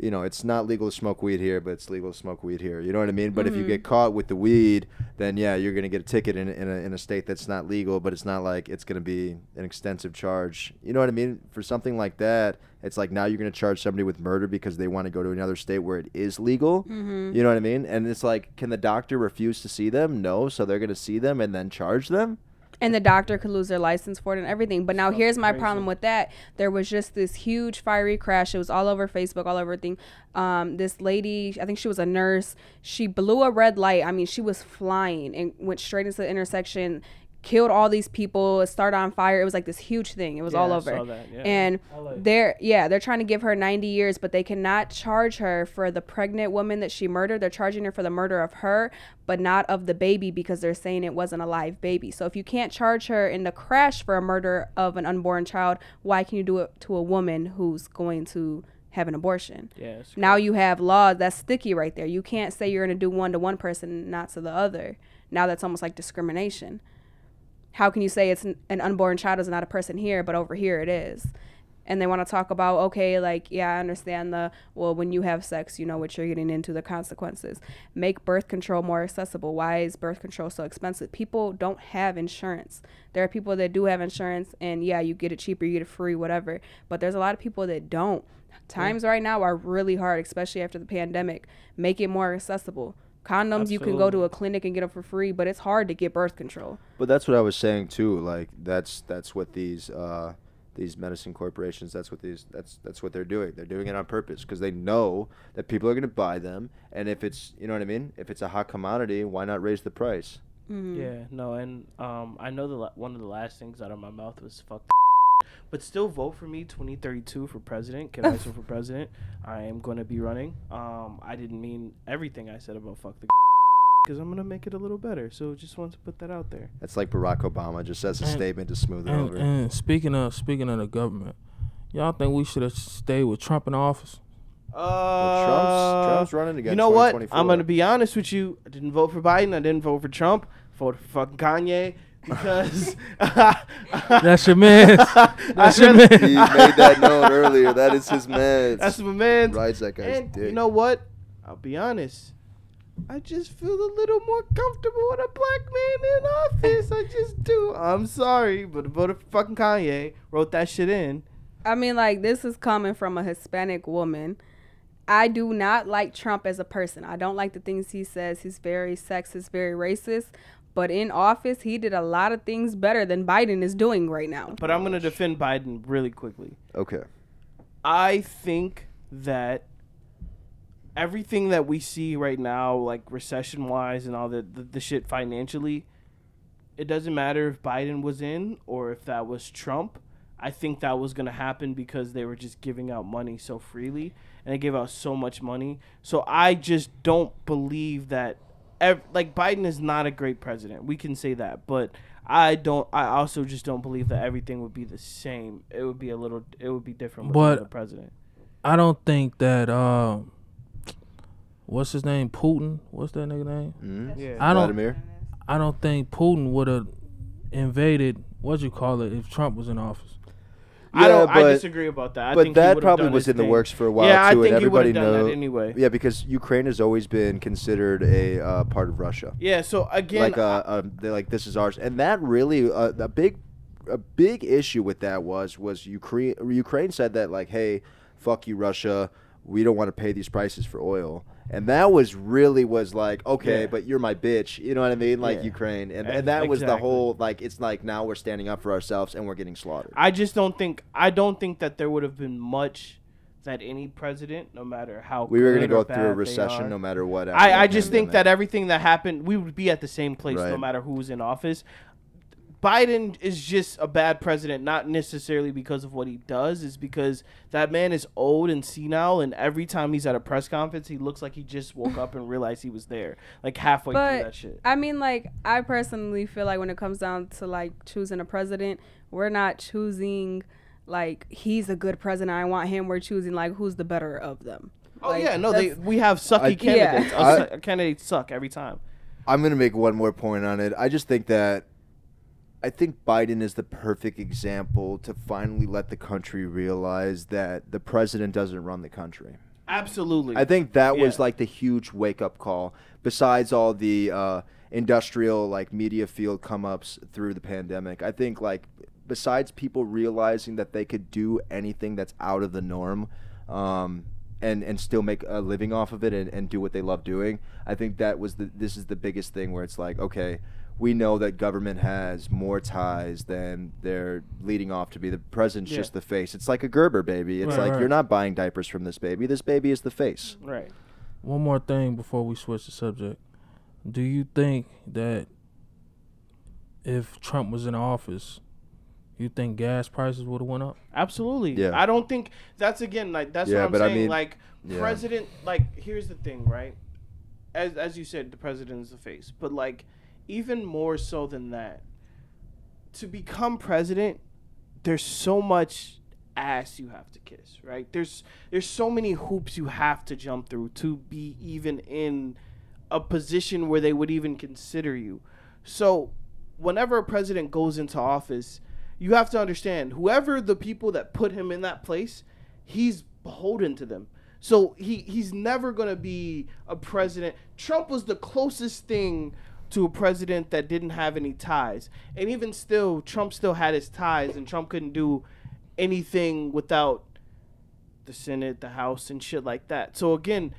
it's not legal to smoke weed here, but it's legal to smoke weed here. You know what I mean? But if you get caught with the weed, then yeah, you're gonna get a ticket in a state that's not legal. But it's not like it's gonna be an extensive charge. You know what I mean? For something like that, it's like now you're gonna charge somebody with murder because they want to go to another state where it is legal. You know what I mean? And it's like, can the doctor refuse to see them? No, so they're gonna see them and then charge them. And the doctor could lose their license for it and everything. But now here's my problem with that. There was just this huge fiery crash. It was all over Facebook, all over everything. This lady, I think she was a nurse. She blew a red light. I mean, she was flying and went straight into the intersection, killed all these people. It started on fire. It was like this huge thing. It was all over. I saw that, yeah. And they're trying to give her 90 years, but they cannot charge her for the pregnant woman that she murdered. They're charging her for the murder of her, but not of the baby, because they're saying it wasn't a live baby. So if you can't charge her in the crash for a murder of an unborn child, why can you do it to a woman who's going to have an abortion. Yeah, now you have laws that's sticky right there. You can't say you're going to do one to one person, not to the other. Now that's almost like discrimination. How can you say it's an unborn child is not a person here, but over here it is? And they want to talk about, okay, like, yeah, I understand when you have sex, you know what you're getting into, the consequences. Make birth control more accessible. Why is birth control so expensive? People don't have insurance. There are people that do have insurance, and yeah, you get it cheaper, you get it free, whatever. But there's a lot of people that don't. Times right now are really hard, especially after the pandemic. Make it more accessible. Condoms, you can go to a clinic and get them for free, but it's hard to get birth control. But that's what I was saying too. Like that's what these medicine corporations, that's what they're doing. They're doing it on purpose because they know that people are going to buy them, and if it's, you know what I mean, if it's a hot commodity, why not raise the price? Yeah, no, and I know one of the last things out of my mouth was fuck. But still vote for me 2032 for president. Can I vote for president? I am going to be running. I didn't mean everything I said about fuck the because I'm going to make it a little better. So just wanted to put that out there. That's like Barack Obama just as a statement to smooth it over. And speaking of the government, y'all think we should have stayed with Trump in office? Trump's running again. You know what? I'm going to be honest with you. I didn't vote for Biden. I didn't vote for Trump. I voted for fucking Kanye. Because that's your man. That's your man. He made that known earlier. That is his man. That's my man. Rides that guy's and dick. You know what? I'll be honest. I just feel a little more comfortable with a black man in office. I just do. I'm sorry, but I voted for fucking Kanye. Wrote that shit in. I mean, like, this is coming from a Hispanic woman. I do not like Trump as a person. I don't like the things he says. He's very sexist, very racist. But in office, he did a lot of things better than Biden is doing right now. But I'm going to defend Biden really quickly. Okay. I think that everything that we see right now, like recession-wise and all the shit financially, it doesn't matter if Biden was in or if that was Trump. I think that was going to happen because they were just giving out money so freely, and they gave out so much money. So I just don't believe that. Like, Biden is not a great president. We can say that, but I also just don't believe that everything would be the same. It would be different with another president. I don't think that what's his name? Putin. What's that nigga name? Mm-hmm. Yeah. I don't think Putin would have invaded if Trump was in office. Yeah, I disagree about that. But that probably was in the works for a while, yeah, too, I think and everybody knows. That anyway. Yeah, because Ukraine has always been considered a part of Russia. Yeah, so again, they're like, this is ours, and that really a big issue with that was Ukraine said that, like, hey, fuck you, Russia, we don't want to pay these prices for oil. And that was like, okay, but you're my bitch. You know what I mean? Like, Ukraine. And that was the whole, like, it's like now we're standing up for ourselves and we're getting slaughtered. I don't think that there would have been much that any president, no matter how we were going to go through a recession no matter what. I just think that everything that happened, we would be at the same place no matter who was in office. Biden is just a bad president, not necessarily because of what he does. It's because that man is old and senile, and every time he's at a press conference, he looks like he just woke up and realized he was there, like halfway through that shit. I mean, like, I personally feel like when it comes down to, like, choosing a president, we're not choosing, like, he's a good president, I want him. We're choosing, like, who's the better of them. Oh, like, yeah, no, we have sucky candidates. Candidates suck every time. I'm going to make one more point on it. I just think that I think Biden is the perfect example to finally let the country realize that the president doesn't run the country. Absolutely. I think that was like the huge wake-up call, besides all the industrial, like, media field come-ups through the pandemic. I think, like, besides people realizing that they could do anything that's out of the norm and still make a living off of it and do what they love doing, I think this is the biggest thing where it's like, okay, we know that government has more ties than they're leading off to be. The president's just the face. It's like a Gerber baby. It's you're not buying diapers from this baby. This baby is the face. Right. One more thing before we switch the subject. Do you think that if Trump was in office, you think gas prices would have went up? Absolutely. Yeah. I don't think that's what I'm saying. I mean, like, president, like, here's the thing, right? As you said, the president is the face. But, like, even more so than that, to become president, there's so much ass you have to kiss, right? There's so many hoops you have to jump through to be even in a position where they would even consider you. So whenever a president goes into office, you have to understand whoever the people that put him in that place, he's beholden to them. So he's never going to be a president. Trump was the closest thing to a president that didn't have any ties. And even still, Trump still had his ties, and Trump couldn't do anything without the Senate, the House, and shit like that. So again,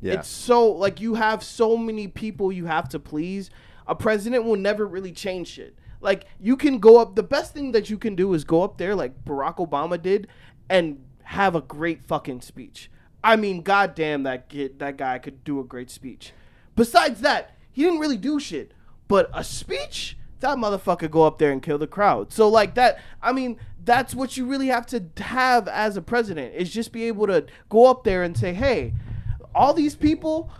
it's so, like, you have so many people you have to please. A president will never really change shit. Like, you can go up, the best thing that you can do is go up there like Barack Obama did and have a great fucking speech. I mean, goddamn, that guy could do a great speech. Besides that, he didn't really do shit. But a speech, that motherfucker go up there and kill the crowd. So, like, that, I mean, that's what you really have to have as a president, is just be able to go up there and say, hey, all these people,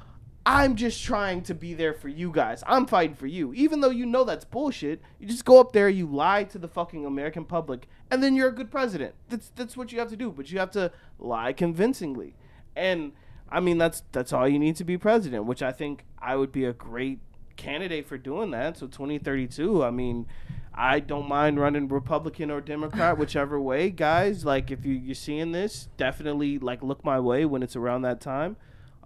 I'm just trying to be there for you guys. I'm fighting for you. Even though you know that's bullshit, you just go up there, you lie to the fucking American public, and then you're a good president. That's what you have to do. But you have to lie convincingly. And, I mean, that's all you need to be president, which I think I would be a great candidate for doing that. So 2032, I mean, I don't mind running Republican or Democrat, whichever way, guys. Like, if you're seeing this, definitely, like, look my way when it's around that time.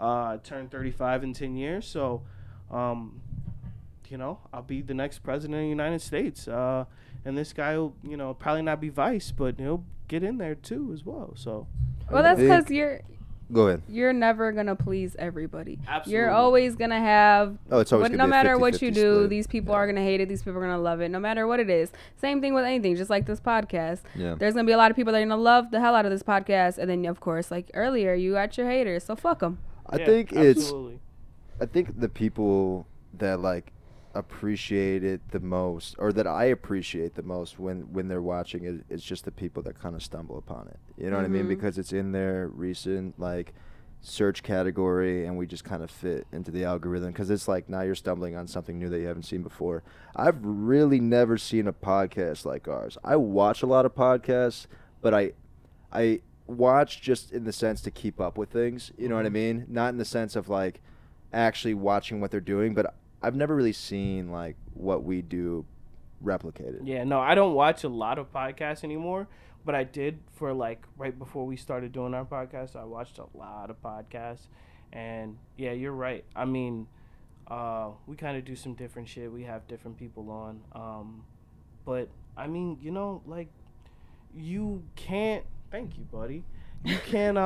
I turned 35 in 10 years, so, you know, I'll be the next president of the United States. And this guy will, you know, probably not be vice, but he'll get in there, too, as well. So, well, that's because Go ahead. You're never going to please everybody. Absolutely. You're always going to have, it's always no matter what you do, split. these people are going to hate it. These people are going to love it, no matter what it is. Same thing with anything, just like this podcast. Yeah. There's going to be a lot of people that are going to love the hell out of this podcast. And then, of course, like earlier, you got your haters. So fuck them. I think the people that, like, appreciate it the most, or that I appreciate the most when they're watching it, it's just the people that kind of stumble upon it. You know what I mean? Because it's in their recent, like, search category, and we just kind of fit into the algorithm, because it's like now you're stumbling on something new that you haven't seen before. I've really never seen a podcast like ours. I watch a lot of podcasts, but I watch just in the sense to keep up with things, you know what I mean? Not in the sense of, like, actually watching what they're doing, but I've never really seen, like, what we do replicated. Yeah, no, I don't watch a lot of podcasts anymore, but I did for, like, right before we started doing our podcast. I watched a lot of podcasts, and yeah, you're right. I mean, we kind of do some different shit. We have different people on, but I mean, you know, like, you can't. Thank you, buddy. You can't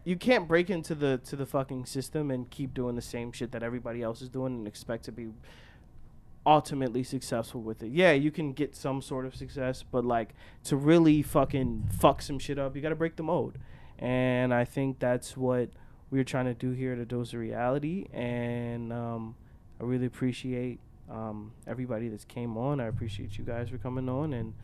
you can't break into the fucking system and keep doing the same shit that everybody else is doing and expect to be ultimately successful with it. Yeah, you can get some sort of success, but, like, to really fucking fuck some shit up, you gotta break the mold. And I think that's what we're trying to do here at A.D.O.R Reality. And I really appreciate everybody that's came on. I appreciate you guys for coming on. And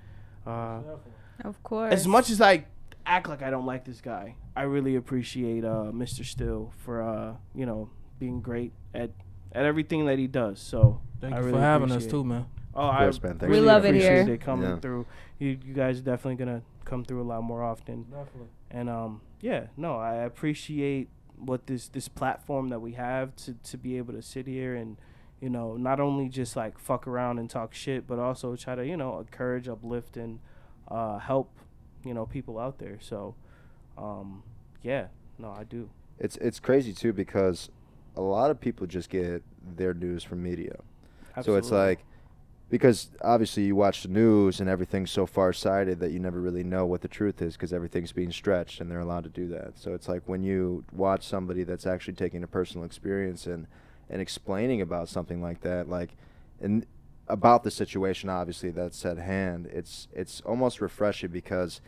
Of course. as much as I act like I don't like this guy, I really appreciate Mr. Still for you know, being great at everything that he does. So thank you for having us too, man. Oh, course, man. really We love it appreciate here. it coming through. You guys are definitely gonna come through a lot more often. Definitely. And yeah, no, I appreciate what this platform that we have to be able to sit here and, you know, not only just, like, fuck around and talk shit, but also try to, you know, encourage, uplift, and help, you know, people out there. So yeah, no, I do. It's crazy too, because a lot of people just get their news from media. Absolutely. So it's like, because obviously you watch the news and everything's so far-sighted that you never really know what the truth is, because everything's being stretched and they're allowed to do that. So it's like when you watch somebody that's actually taking a personal experience and explaining about something like that, like, and about the situation obviously that's at hand, it's almost refreshing, because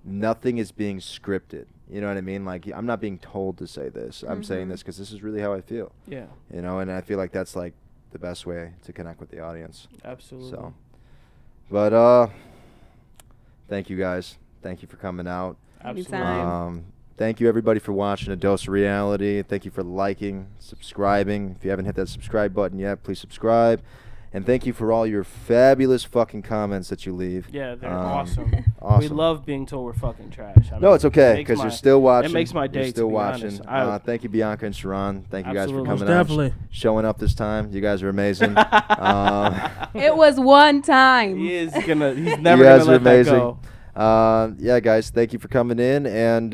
nothing is being scripted. You know what I mean? Like, I'm not being told to say this. I'm saying this because this is really how I feel. Yeah. You know, and I feel like that's, like, the best way to connect with the audience. Absolutely. So, but thank you guys. Thank you for coming out. Anytime. Thank you everybody for watching A.D.O.R Reality. Thank you for liking, subscribing. If you haven't hit that subscribe button yet, please subscribe. And thank you for all your fabulous fucking comments that you leave. Yeah, they're awesome. Awesome. We love being told we're fucking trash. I No, mean, it's okay makes because my- you're still watching. It makes my day. You're still to be watching. honest. Thank you, Bianca and Sherron. Thank you guys for Absolutely. coming Most out, definitely. showing up this time. You guys are amazing. It was one time. He is gonna. He's You never guys gonna are let that amazing. go. Yeah, guys, thank you for coming in, and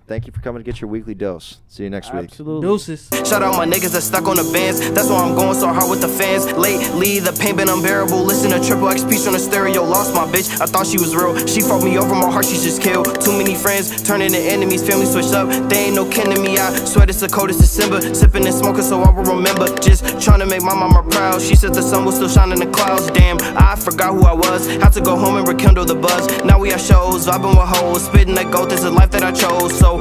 thank you for coming to get your weekly dose. See you next week. Absolutely. Deuces. Shout out my niggas that stuck on the bands. That's why I'm going so hard with the fans. Lately, the pain been unbearable. Listen to Triple X Piece on the stereo. Lost my bitch. I thought she was real. She fucked me over. My heart she just killed. Too many friends turning to enemies. Family switched up. They ain't no kin to me. I swear it's the coldest December. Sipping and smoking so I will remember. Just trying to make my mama proud. She said the sun will still shine in the clouds. Damn, I forgot who I was. Had to go home and rekindle the buzz. Now we have shows. Vibing with hoes. Spitting that gold. This is the life that I chose. So